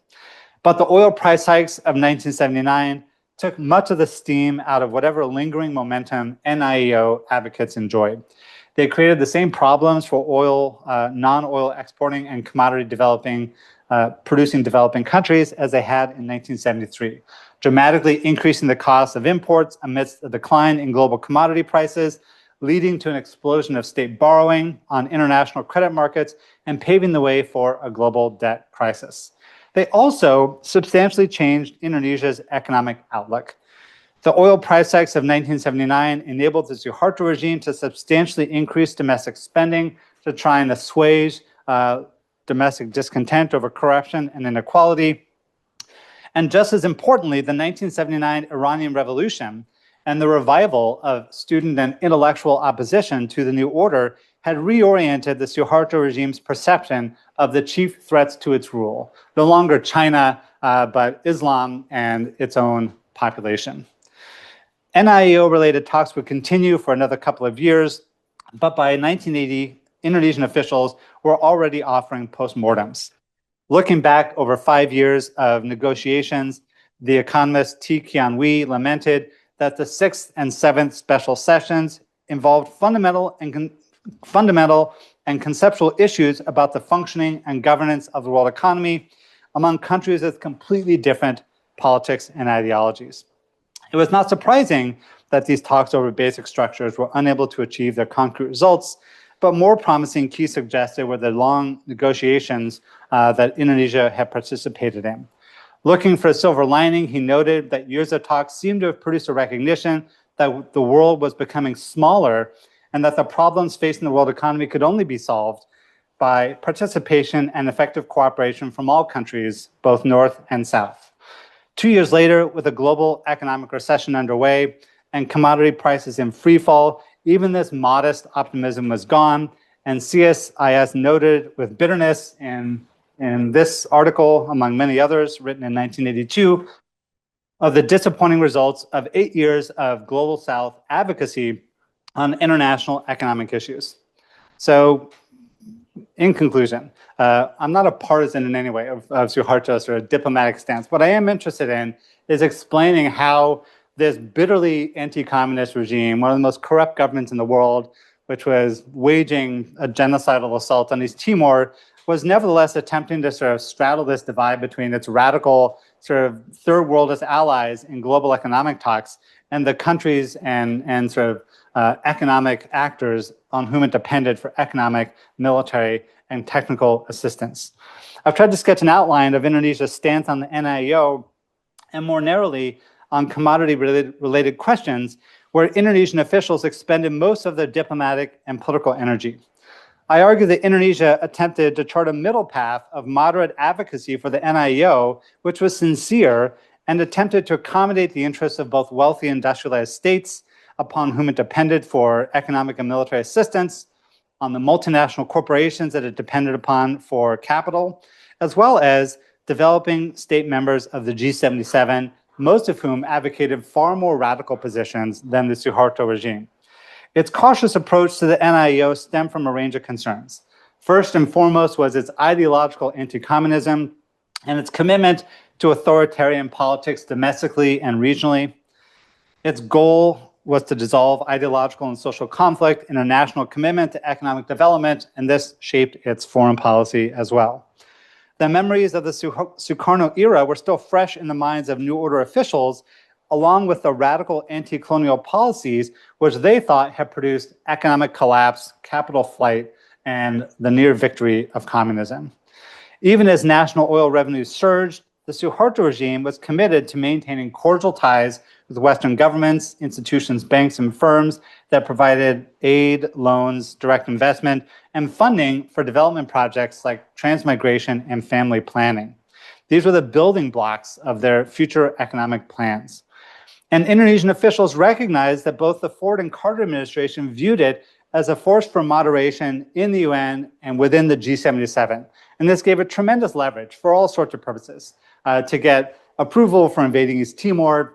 Speaker 2: But the oil price hikes of 1979 took much of the steam out of whatever lingering momentum NIEO advocates enjoyed. They created the same problems for oil, non-oil exporting and commodity producing developing countries as they had in 1973, dramatically increasing the cost of imports amidst a decline in global commodity prices, leading to an explosion of state borrowing on international credit markets and paving the way for a global debt crisis. They also substantially changed Indonesia's economic outlook. The oil price hikes of 1979 enabled the Suharto regime to substantially increase domestic spending to try and assuage domestic discontent over corruption and inequality. And just as importantly, the 1979 Iranian Revolution and the revival of student and intellectual opposition to the new order had reoriented the Suharto regime's perception of the chief threats to its rule, no longer China, but Islam and its own population. NIEO-related talks would continue for another couple of years, but by 1980, Indonesian officials were already offering postmortems. Looking back over 5 years of negotiations, the economist T. Kian Wee lamented that the 6th and 7th special sessions involved fundamental and conceptual issues about the functioning and governance of the world economy among countries with completely different politics and ideologies. It was not surprising that these talks over basic structures were unable to achieve their concrete results, but more promising, Key suggested, were the long negotiations that Indonesia had participated in. Looking for a silver lining, he noted that years of talks seemed to have produced a recognition that the world was becoming smaller and that the problems facing the world economy could only be solved by participation and effective cooperation from all countries, both North and South. 2 years later, with a global economic recession underway and commodity prices in free fall, even this modest optimism was gone. And CSIS noted with bitterness in this article, among many others, written in 1982, of the disappointing results of 8 years of Global South advocacy on international economic issues. So, in conclusion, I'm not a partisan in any way of Suharto's or a diplomatic stance. What I am interested in is explaining how this bitterly anti-communist regime, one of the most corrupt governments in the world, which was waging a genocidal assault on East Timor, was nevertheless attempting to sort of straddle this divide between its radical sort of third worldist allies in global economic talks and the countries and sort of economic actors on whom it depended for economic, military, and technical assistance. I've tried to sketch an outline of Indonesia's stance on the NIEO and more narrowly on commodity-related questions where Indonesian officials expended most of their diplomatic and political energy. I argue that Indonesia attempted to chart a middle path of moderate advocacy for the NIEO, which was sincere and attempted to accommodate the interests of both wealthy industrialized states upon whom it depended for economic and military assistance, on the multinational corporations that it depended upon for capital, as well as developing state members of the G77, most of whom advocated far more radical positions than the Suharto regime. Its cautious approach to the NIEO stemmed from a range of concerns. First and foremost was its ideological anti-communism and its commitment to authoritarian politics domestically and regionally. Its goal was to dissolve ideological and social conflict in a national commitment to economic development, and this shaped its foreign policy as well. The memories of the Sukarno era were still fresh in the minds of New Order officials, along with the radical anti-colonial policies which they thought had produced economic collapse, capital flight, and the near victory of communism. Even as national oil revenues surged, the Suharto regime was committed to maintaining cordial ties with Western governments, institutions, banks, and firms that provided aid, loans, direct investment, and funding for development projects like transmigration and family planning. These were the building blocks of their future economic plans. And Indonesian officials recognized that both the Ford and Carter administration viewed it as a force for moderation in the UN and within the G77. And this gave it tremendous leverage for all sorts of purposes, to get approval for invading East Timor,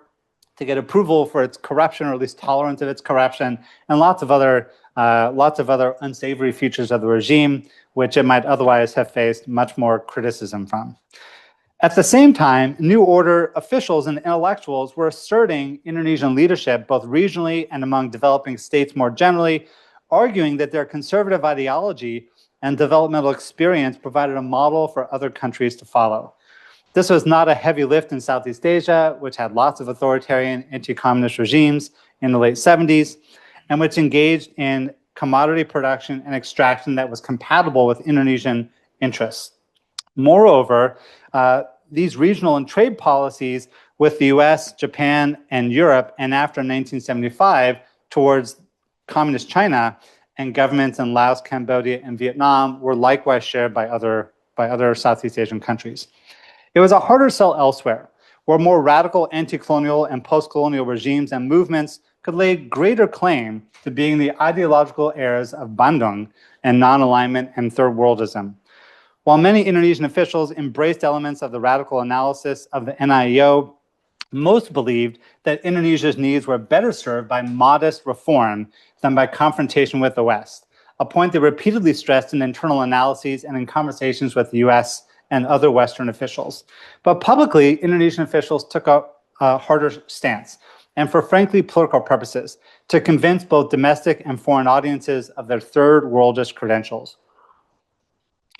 Speaker 2: to get approval for its corruption, or at least tolerance of its corruption, and lots of other unsavory features of the regime, which it might otherwise have faced much more criticism from. At the same time, New Order officials and intellectuals were asserting Indonesian leadership, both regionally and among developing states more generally, arguing that their conservative ideology and developmental experience provided a model for other countries to follow. This was not a heavy lift in Southeast Asia, which had lots of authoritarian anti-communist regimes in the late 70s, and which engaged in commodity production and extraction that was compatible with Indonesian interests. Moreover, these regional and trade policies with the US, Japan, and Europe, and after 1975 towards communist China and governments in Laos, Cambodia, and Vietnam were likewise shared by other Southeast Asian countries. It was a harder sell elsewhere, where more radical anti-colonial and post-colonial regimes and movements could lay greater claim to being the ideological heirs of Bandung and non-alignment and third worldism. While many Indonesian officials embraced elements of the radical analysis of the NIEO, most believed that Indonesia's needs were better served by modest reform than by confrontation with the West, a point they repeatedly stressed in internal analyses and in conversations with the US and other Western officials. But publicly, Indonesian officials took a harder stance, and for frankly political purposes, to convince both domestic and foreign audiences of their third worldist credentials.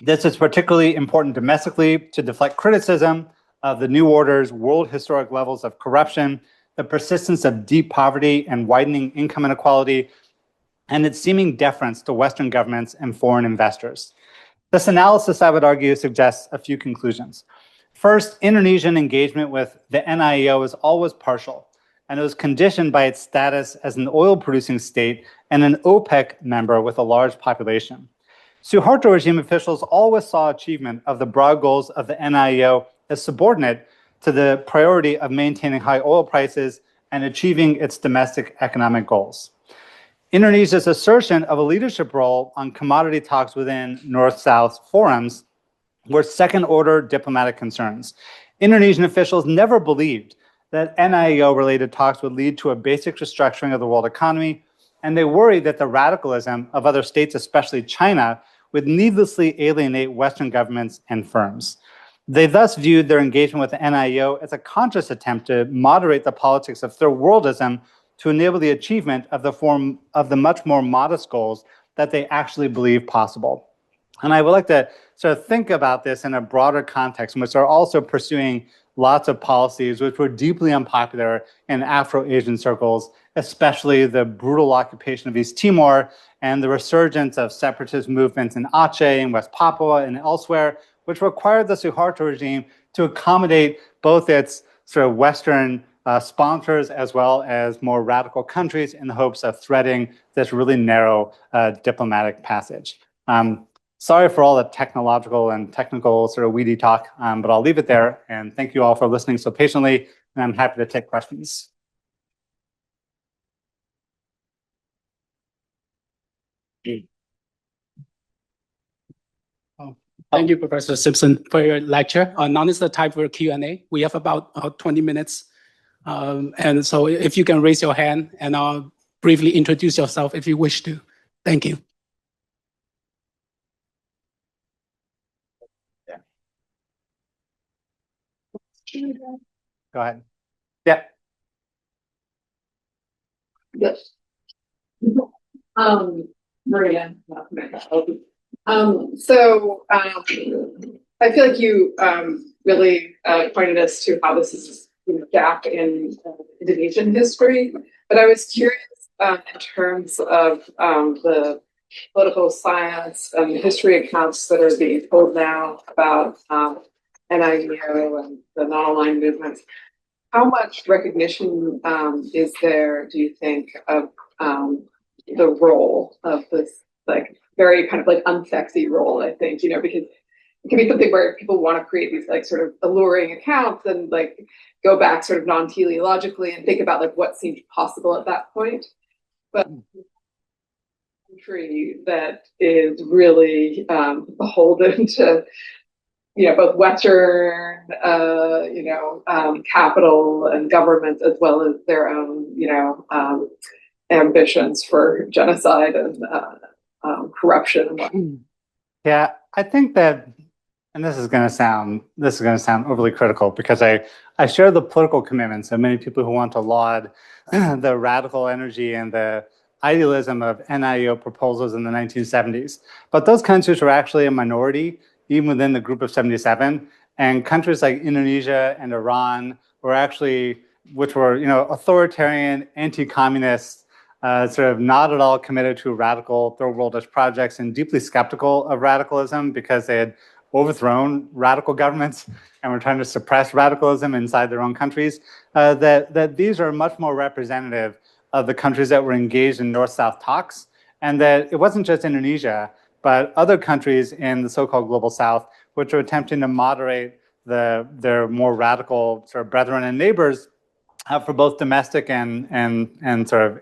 Speaker 2: This is particularly important domestically to deflect criticism of the New Order's world historic levels of corruption, the persistence of deep poverty and widening income inequality, and its seeming deference to Western governments and foreign investors. This analysis, I would argue, suggests a few conclusions. First, Indonesian engagement with the NIEO is always partial, and it was conditioned by its status as an oil-producing state and an OPEC member with a large population. Suharto regime officials always saw achievement of the broad goals of the NIEO as subordinate to the priority of maintaining high oil prices and achieving its domestic economic goals. Indonesia's assertion of a leadership role on commodity talks within North-South forums were second-order diplomatic concerns. Indonesian officials never believed that NIEO-related talks would lead to a basic restructuring of the world economy, and they worried that the radicalism of other states, especially China, would needlessly alienate Western governments and firms. They thus viewed their engagement with the NIEO as a conscious attempt to moderate the politics of third worldism to enable the achievement of the much more modest goals that they actually believe possible. And I would like to sort of think about this in a broader context, in which they're also pursuing lots of policies which were deeply unpopular in Afro-Asian circles, especially the brutal occupation of East Timor and the resurgence of separatist movements in Aceh and West Papua and elsewhere, which required the Suharto regime to accommodate both its sort of Western sponsors as well as more radical countries in the hopes of threading this really narrow diplomatic passage. Sorry for all the technological and technical sort of weedy talk, but I'll leave it there. And thank you all for listening so patiently, and I'm happy to take questions.
Speaker 1: Thank you, Professor Simpson, for your lecture. Now is the time for Q&A. We have about 20 minutes. And so if you can raise your hand and briefly introduce yourself if you wish to. Thank you.
Speaker 2: Go ahead. Yeah.
Speaker 3: Yes. Maria. I feel like you really pointed us to how this is a gap in Indonesian history, but I was curious in terms of the political science and history accounts that are being told now about NIEO and the non-aligned movements. how much recognition is there, do you think, of the role of this like very kind of like unsexy role, I think, because it can be something where people want to create these like sort of alluring accounts and like go back sort of non-teleologically and think about like what seemed possible at that point. But country that is really beholden to both Western capital and government, as well as their own ambitions for genocide and corruption.
Speaker 2: Yeah, I think that, and this is going to sound overly critical, because I share the political commitments of many people who want to laud the radical energy and the idealism of NIEO proposals in the 1970s. But those countries were actually a minority, even within the group of 77. And countries like Indonesia and Iran were actually, which were, authoritarian, anti-communist, sort of not at all committed to radical third worldist projects and deeply skeptical of radicalism because they had overthrown radical governments and were trying to suppress radicalism inside their own countries, that these are much more representative of the countries that were engaged in North-South talks, and that it wasn't just Indonesia, but other countries in the so-called Global South, which are attempting to moderate their more radical sort of brethren and neighbors for both domestic and sort of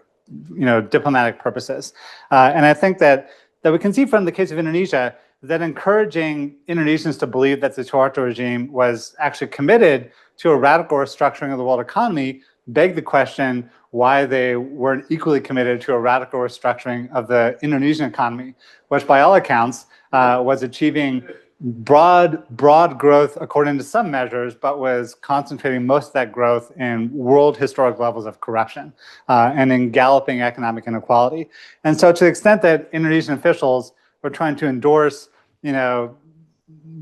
Speaker 2: diplomatic purposes. And I think that we can see from the case of Indonesia that encouraging Indonesians to believe that the Suharto regime was actually committed to a radical restructuring of the world economy begged the question why they weren't equally committed to a radical restructuring of the Indonesian economy, which by all accounts was achieving broad growth according to some measures, but was concentrating most of that growth in world historic levels of corruption and in galloping economic inequality. And so to the extent that Indonesian officials were trying to endorse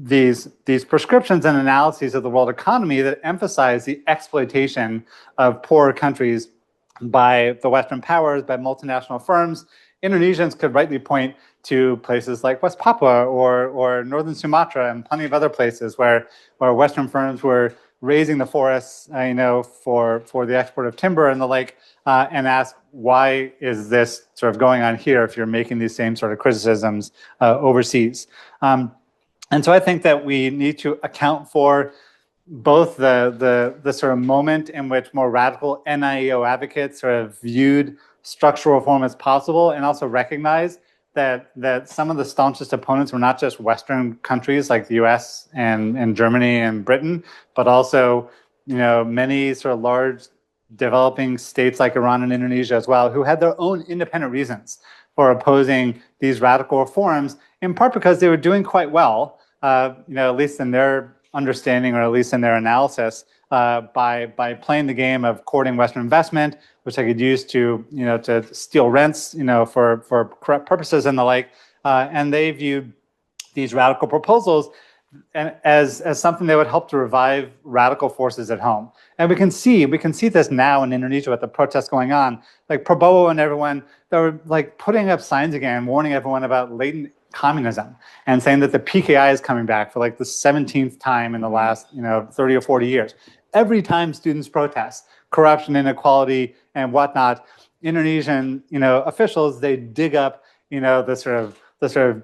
Speaker 2: these prescriptions and analyses of the world economy that emphasize the exploitation of poorer countries by the Western powers, by multinational firms, Indonesians could rightly point to places like West Papua or Northern Sumatra and plenty of other places where Western firms were raising the forests, for the export of timber and the like, and ask, why is this sort of going on here if you're making these same sort of criticisms overseas? And so I think that we need to account for both the sort of moment in which more radical NIEO advocates sort of viewed structural reform as possible, and also recognize that some of the staunchest opponents were not just Western countries like the US and Germany and Britain, but also many sort of large developing states like Iran and Indonesia as well, who had their own independent reasons for opposing these radical reforms, in part because they were doing quite well, at least in their understanding, or at least in their analysis, by playing the game of courting Western investment, which they could use to steal rents, for corrupt purposes and the like. And they viewed these radical proposals as something that would help to revive radical forces at home. And we can see this now in Indonesia with the protests going on, like Prabowo and everyone, they were like putting up signs again, warning everyone about latent communism and saying that the PKI is coming back for like the 17th time in the last 30 or 40 years. Every time students protest corruption, inequality, and whatnot, Indonesian officials, they dig up the sort of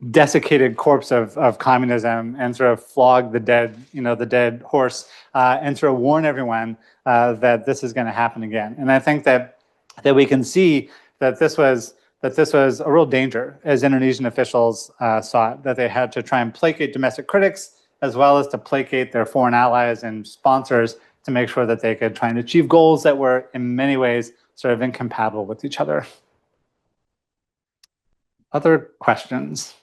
Speaker 2: desiccated corpse of communism and sort of flog the dead horse and sort of warn everyone that this is going to happen again. And I think that we can see that this was a real danger, as Indonesian officials saw it, that they had to try and placate domestic critics as well as to placate their foreign allies and sponsors to make sure that they could try and achieve goals that were in many ways sort of incompatible with each other. Other questions?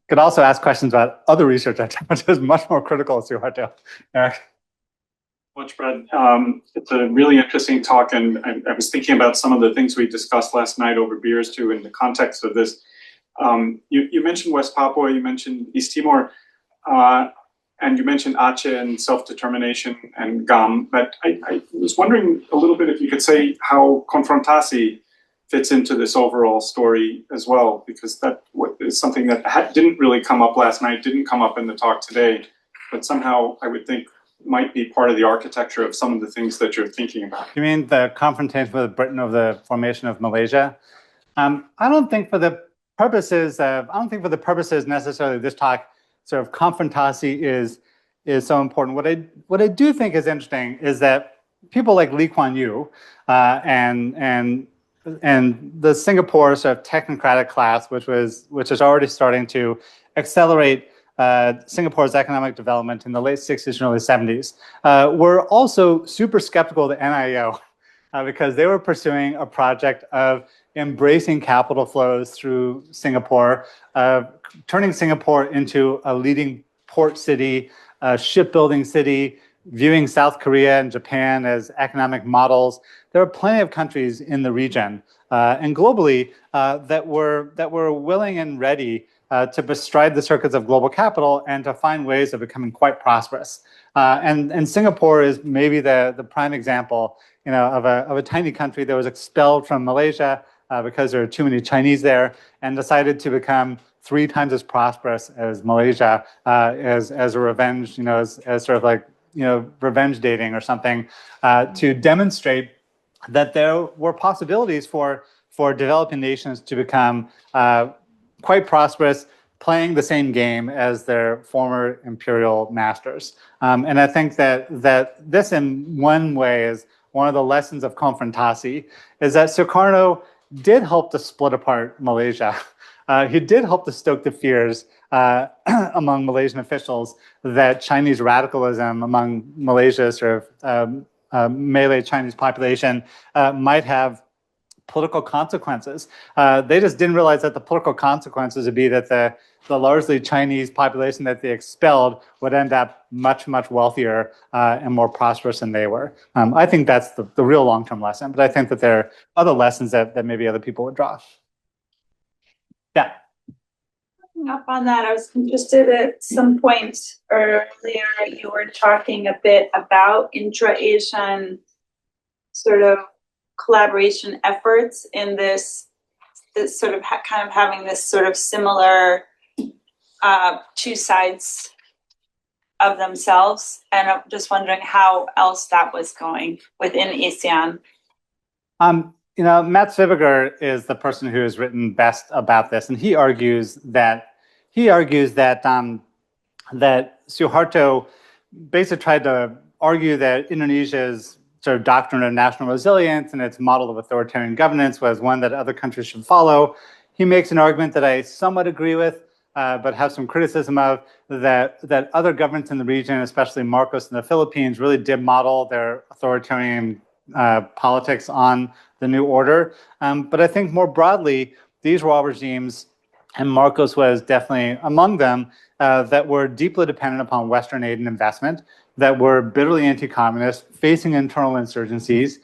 Speaker 2: Could also ask questions about other research which is much more critical to Suharto. Eric?
Speaker 4: Much, Brad. It's a really interesting talk, and I was thinking about some of the things we discussed last night over beers too in the context of this. You mentioned West Papua, you mentioned East Timor, and you mentioned Aceh and self-determination and GAM, but I was wondering a little bit if you could say how confrontasi fits into this overall story as well, because that is something that didn't really come up last night, didn't come up in the talk today, but somehow I would think might be part of the architecture of some of the things that you're thinking about?
Speaker 2: You mean the confrontation with Britain over the formation of Malaysia? I don't think for the purposes necessarily of this talk, sort of confrontasi is so important. What I do think is interesting is that people like Lee Kuan Yew and the Singapore sort of technocratic class, which is already starting to accelerate Singapore's economic development in the late 60s and early 70s, were also super skeptical of the NIEO because they were pursuing a project of embracing capital flows through Singapore, turning Singapore into a leading port city, a shipbuilding city, viewing South Korea and Japan as economic models. There are plenty of countries in the region and globally that were willing and ready to bestride the circuits of global capital and to find ways of becoming quite prosperous. And Singapore is maybe the prime example, of a tiny country that was expelled from Malaysia because there are too many Chinese there, and decided to become 3 times as prosperous as Malaysia as a revenge, as sort of like revenge dating or something, to demonstrate that there were possibilities for developing nations to become quite prosperous, playing the same game as their former imperial masters. And I think that this in one way is one of the lessons of confrontasi, is that Suharto did help to split apart Malaysia. He did help to stoke the fears among Malaysian officials that Chinese radicalism among Malaysia's sort of Malay Chinese population might have political consequences. They just didn't realize that the political consequences would be that the largely Chinese population that they expelled would end up much, much wealthier and more prosperous than they were. I think that's the real long-term lesson, but I think that there are other lessons that maybe other people would draw. Yeah.
Speaker 5: Up on that, I was interested at some point earlier, you were talking a bit about intra-Asian sort of collaboration efforts in this sort of kind of having this sort of similar two sides of themselves, and I'm just wondering how else that was going within ASEAN.
Speaker 2: Matt Svibiger is the person who has written best about this, and he argues that that Suharto basically tried to argue that Indonesia's sort of doctrine of national resilience and its model of authoritarian governance was one that other countries should follow. He makes an argument that I somewhat agree with, but have some criticism of, that other governments in the region, especially Marcos in the Philippines, really did model their authoritarian politics on the new order. But I think more broadly, these were all regimes, and Marcos was definitely among them, that were deeply dependent upon Western aid and investment, that were bitterly anti-communist, facing internal insurgencies,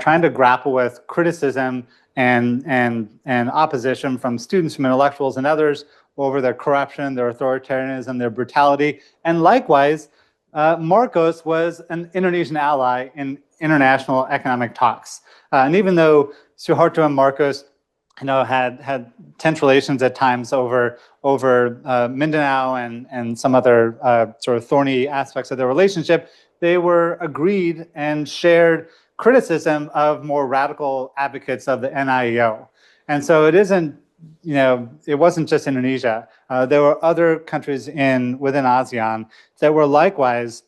Speaker 2: trying to grapple with criticism and opposition from students, from intellectuals and others over their corruption, their authoritarianism, their brutality. And likewise, Marcos was an Indonesian ally in international economic talks. And even though Suharto and Marcos had tense relations at times over Mindanao and some other sort of thorny aspects of their relationship, they were agreed and shared criticism of more radical advocates of the NIEO. And so it wasn't just Indonesia. There were other countries within ASEAN that were likewise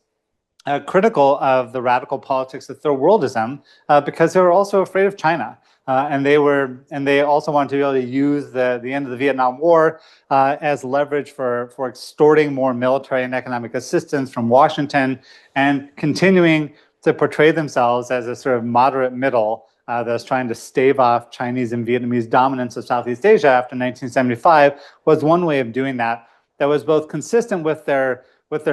Speaker 2: critical of the radical politics of third worldism because they were also afraid of China. And they also wanted to be able to use the end of the Vietnam War as leverage for extorting more military and economic assistance from Washington, and continuing to portray themselves as a sort of moderate middle that's trying to stave off Chinese and Vietnamese dominance of Southeast Asia after 1975 was one way of doing that was both consistent with their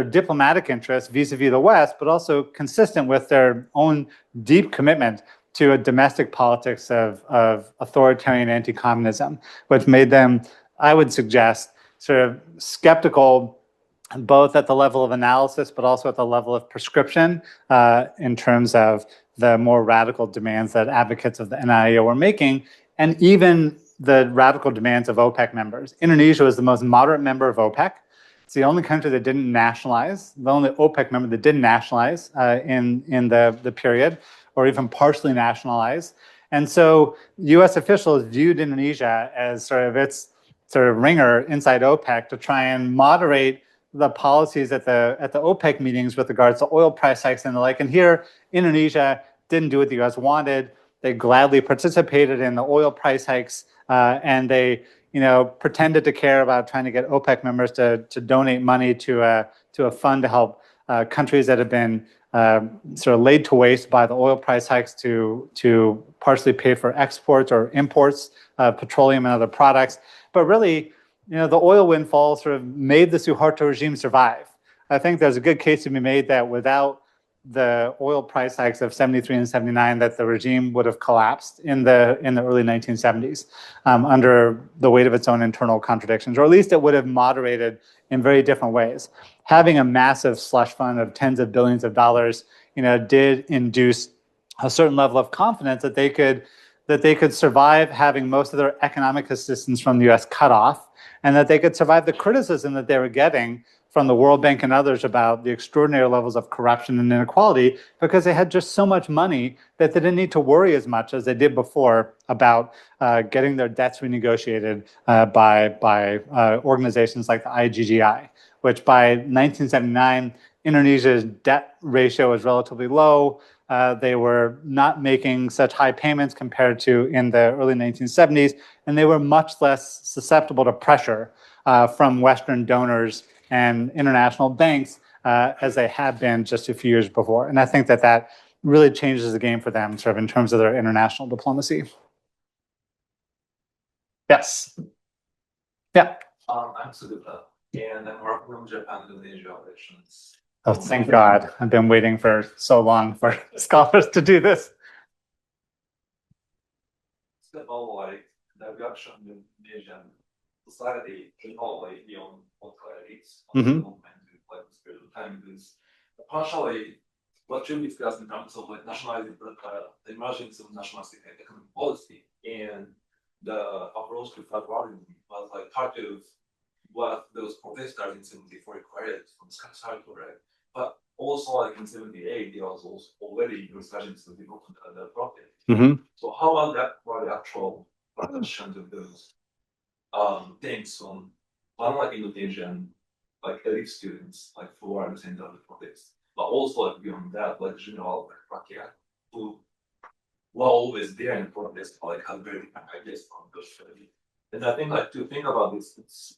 Speaker 2: diplomatic interests vis-a-vis the West, but also consistent with their own deep commitment to a domestic politics of authoritarian anti-communism, which made them, I would suggest, sort of skeptical both at the level of analysis, but also at the level of prescription in terms of the more radical demands that advocates of the NIEO were making, and even the radical demands of OPEC members. Indonesia was the most moderate member of OPEC. It's the only country that didn't nationalize, the only OPEC member that didn't nationalize in the period, or even partially nationalize. And so U.S. officials viewed Indonesia as sort of its sort of ringer inside OPEC to try and moderate the policies at the OPEC meetings with regards to oil price hikes and the like. And here, Indonesia didn't do what the U.S. wanted. They gladly participated in the oil price hikes, and they, pretended to care about trying to get OPEC members to donate money to a fund to help countries that have been sort of laid to waste by the oil price hikes to partially pay for exports or imports of petroleum and other products. But really, the oil windfall sort of made the Suharto regime survive. I think there's a good case to be made that without the oil price hikes of 73 and 79, that the regime would have collapsed in the early 1970s under the weight of its own internal contradictions, or at least it would have moderated in very different ways. Having a massive slush fund of tens of billions of dollars, did induce a certain level of confidence that they could survive having most of their economic assistance from the U.S. cut off, and that they could survive the criticism that they were getting from the World Bank and others about the extraordinary levels of corruption and inequality, because they had just so much money that they didn't need to worry as much as they did before about getting their debts renegotiated by organizations like the IGGI, which by 1979, Indonesia's debt ratio was relatively low. They were not making such high payments compared to in the early 1970s, and they were much less susceptible to pressure from Western donors and international banks as they had been just a few years before. And I think that really changes the game for them, sort of in terms of their international diplomacy. Yes. Yeah.
Speaker 6: I'm Sugita, and I'm working on Japan-Indonesia relations.
Speaker 2: Oh, thank God. I've been waiting for so long for scholars to do this.
Speaker 6: It's about like the reaction in Indonesian society generally beyond what it's like spiritual time is partially what you discussed in terms of like nationalizing the emergence of nationalistic economic policy and the approach to federalism was like part of what those protesters in 74 required from Suharto, right? But also like in 78, there was also already resurgence of the protest. So how was that for the actual transition of those things from one like Indonesian like elite students like who are the center of the protest, but also like beyond that, like general like rakyat who were always there in protest, but like had very different ideas from those strategy. And I think like to think about this, it's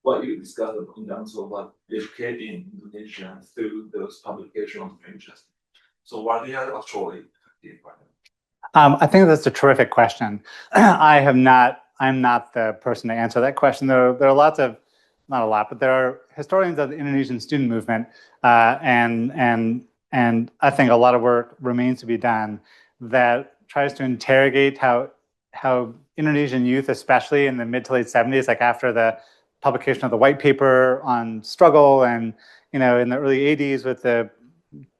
Speaker 6: what you discussed in terms of like educating Indonesians through those publications of interest. So what they are actually effective right now?
Speaker 2: I think that's a terrific question. I'm not the person to answer that question. There are lots of, not a lot, but there are historians of the Indonesian student movement, and I think a lot of work remains to be done that tries to interrogate how Indonesian youth, especially in the mid to late 70s, like after the publication of the white paper on struggle, and in the early 80s with the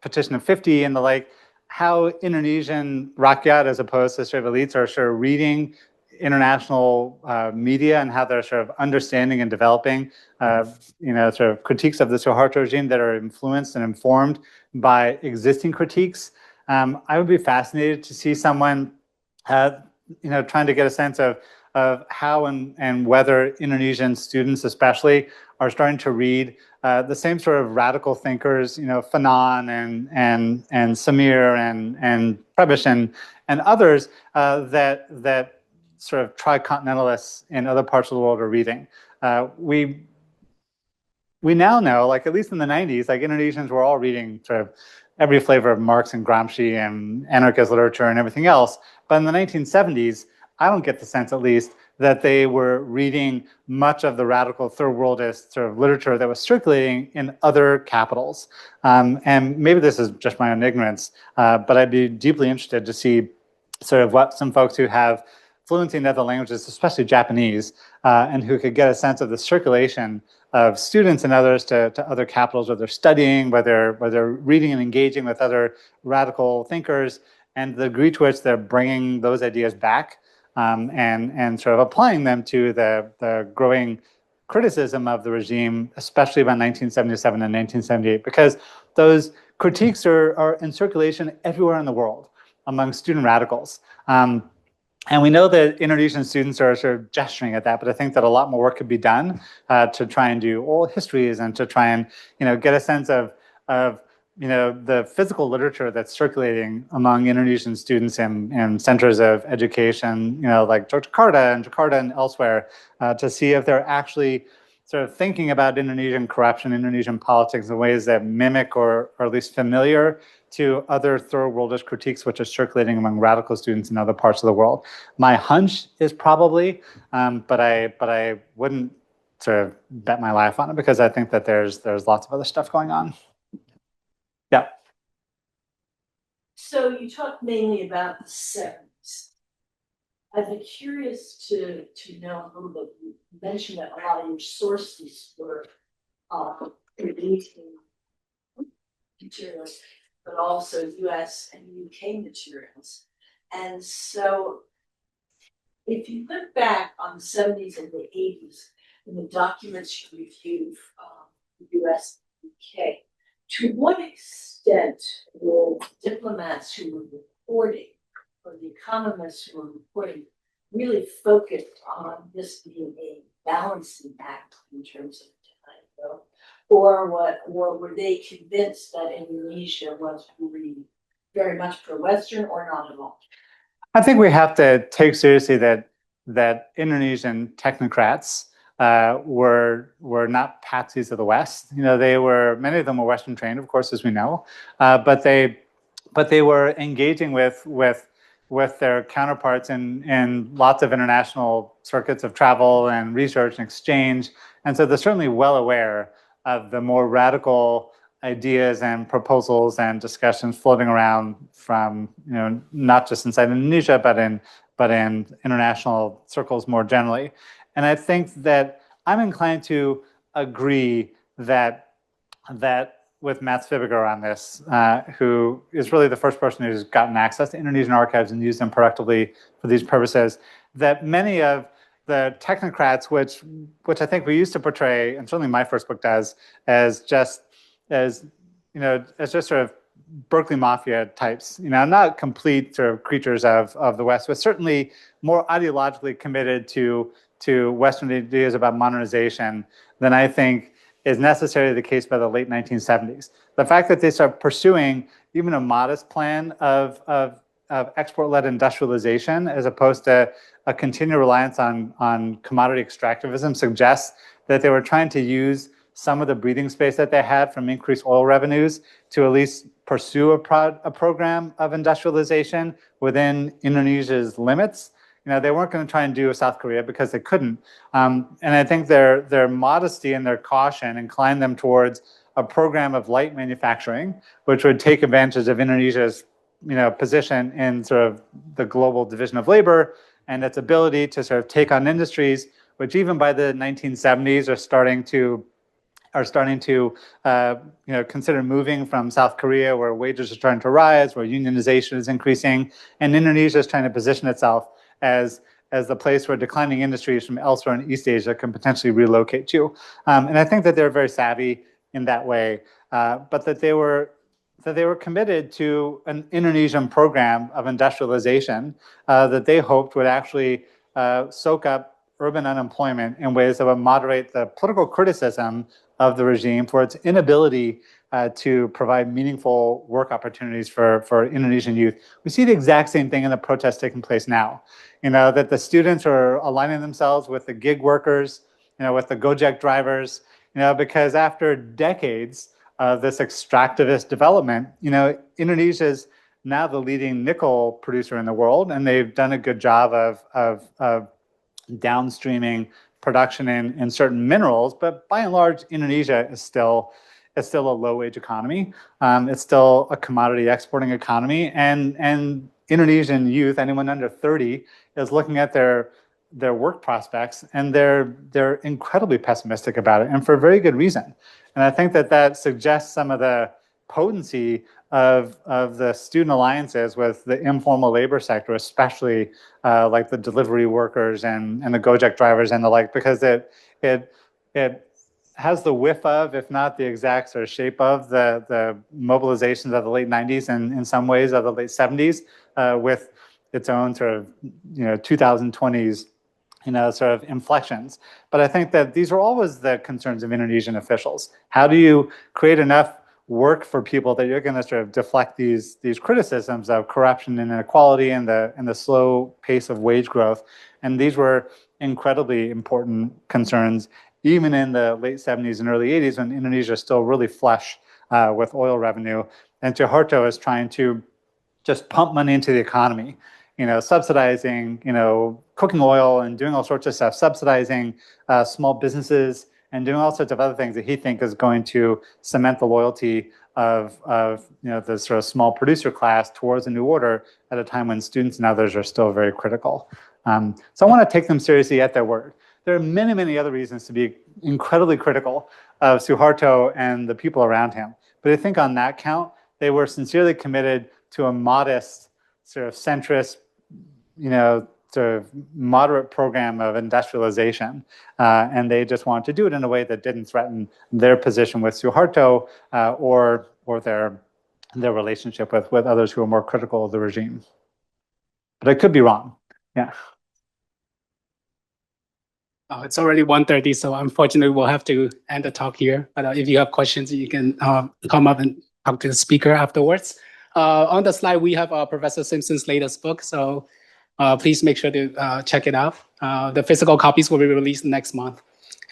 Speaker 2: petition of 50 and the like, how Indonesian rakyat, as opposed to sort of elites, are sort of reading international media and how they're sort of understanding and developing, sort of critiques of the Suharto regime that are influenced and informed by existing critiques. I would be fascinated to see someone, trying to get a sense of how and whether Indonesian students, especially, are starting to read the same sort of radical thinkers, Fanon and Samir and Prebish and others that sort of tricontinentalists in other parts of the world are reading. We now know, like at least in the 90s, like Indonesians were all reading sort of every flavor of Marx and Gramsci and anarchist literature and everything else. But in the 1970s, I don't get the sense, at least, that they were reading much of the radical third worldist sort of literature that was circulating in other capitals. And maybe this is just my own ignorance, but I'd be deeply interested to see sort of what some folks who have fluency in other languages, especially Japanese, and who could get a sense of the circulation of students and others to other capitals, whether they're studying, whether they're reading and engaging with other radical thinkers, and the degree to which they're bringing those ideas back and sort of applying them to the growing criticism of the regime, especially about 1977 and 1978, because those critiques are in circulation everywhere in the world among student radicals. And we know that Indonesian students are sort of gesturing at that, but I think that a lot more work could be done to try and do oral histories and to try and, get a sense of the physical literature that's circulating among Indonesian students in centers of education, like Jakarta and elsewhere, to see if they're actually sort of thinking about Indonesian corruption, Indonesian politics in ways that mimic or are at least familiar to other third worldish critiques which are circulating among radical students in other parts of the world. My hunch is probably, but I wouldn't sort of bet my life on it, because I think that there's lots of other stuff going on. Yeah.
Speaker 7: So you talked mainly about the 70s. I'd be curious to know a little bit. You mentioned that a lot of your sources were Indonesian materials, but also US and UK materials. And so if you look back on the 70s and the 80s, in the documents you reviewed from the US and UK, to what extent were diplomats who were reporting, or the economists who were reporting, really focused on this being a balancing act in terms of time, or were they convinced that Indonesia was really very much pro-Western, or not at all?
Speaker 2: I think we have to take seriously that Indonesian technocrats were not patsies of the West. They were, many of them were Western trained, of course, as we know, but they were engaging with their counterparts in lots of international circuits of travel and research and exchange, and so they're certainly well aware of the more radical ideas and proposals and discussions floating around from not just inside Indonesia but in international circles more generally. And I think that I'm inclined to agree that with Mats Fibiger on this, who is really the first person who's gotten access to Indonesian archives and used them productively for these purposes, that many of the technocrats, which I think we used to portray, and certainly my first book does, as just sort of Berkeley Mafia types, not complete sort of creatures of the West, but certainly more ideologically committed to Western ideas about modernization than I think is necessarily the case by the late 1970s. The fact that they start pursuing even a modest plan of export-led industrialization as opposed to a continued reliance on commodity extractivism suggests that they were trying to use some of the breathing space that they had from increased oil revenues to at least pursue a program of industrialization within Indonesia's limits. They weren't going to try and do a South Korea because they couldn't. And I think their modesty and their caution inclined them towards a program of light manufacturing, which would take advantage of Indonesia's position in sort of the global division of labor and its ability to sort of take on industries, which even by the 1970s are starting to consider moving from South Korea, where wages are starting to rise, where unionization is increasing, and Indonesia is trying to position itself as the place where declining industries from elsewhere in East Asia can potentially relocate to. And I think that they're very savvy in that way, but that they were committed to an Indonesian program of industrialization that they hoped would actually soak up urban unemployment in ways that would moderate the political criticism of the regime for its inability to provide meaningful work opportunities for Indonesian youth. We see the exact same thing in the protests taking place now. That the students are aligning themselves with the gig workers, with the Gojek drivers, because after decades of this extractivist development, Indonesia is now the leading nickel producer in the world, and they've done a good job of downstreaming production in certain minerals, but by and large, Indonesia is still a low-wage economy. It's still a commodity exporting economy, and Indonesian youth, anyone under 30, is looking at their work prospects, and they're incredibly pessimistic about it, and for a very good reason. And I think that suggests some of the potency of the student alliances with the informal labor sector, especially like the delivery workers and the Gojek drivers and the like, because it it has the whiff of, if not the exact sort of shape of, the mobilizations of the late 90s and in some ways of the late 70s, with its own sort of 2020s sort of inflections. But I think that these are always the concerns of Indonesian officials. How do you create enough work for people that you're going to sort of deflect these criticisms of corruption and inequality and the slow pace of wage growth? And these were incredibly important concerns, even in the late 70s and early 80s, when Indonesia is still really flush with oil revenue. And Suharto is trying to just pump money into the economy, subsidizing, cooking oil and doing all sorts of stuff, subsidizing small businesses and doing all sorts of other things that he thinks is going to cement the loyalty of the sort of small producer class towards the new order at a time when students and others are still very critical. So I want to take them seriously at their word. There are many, many other reasons to be incredibly critical of Suharto and the people around him. But I think on that count, they were sincerely committed to a modest, sort of centrist, sort of moderate program of industrialization. And they just wanted to do it in a way that didn't threaten their position with Suharto or their relationship with others who are more critical of the regime. But I could be wrong. Yeah.
Speaker 1: Oh, it's already 1:30, so unfortunately we'll have to end the talk here. But if you have questions, you can come up and talk to the speaker afterwards. On the slide, we have Professor Simpson's latest book, so please make sure to check it out. The physical copies will be released next month.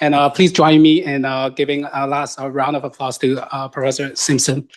Speaker 1: And please join me in giving a last round of applause to Professor Simpson.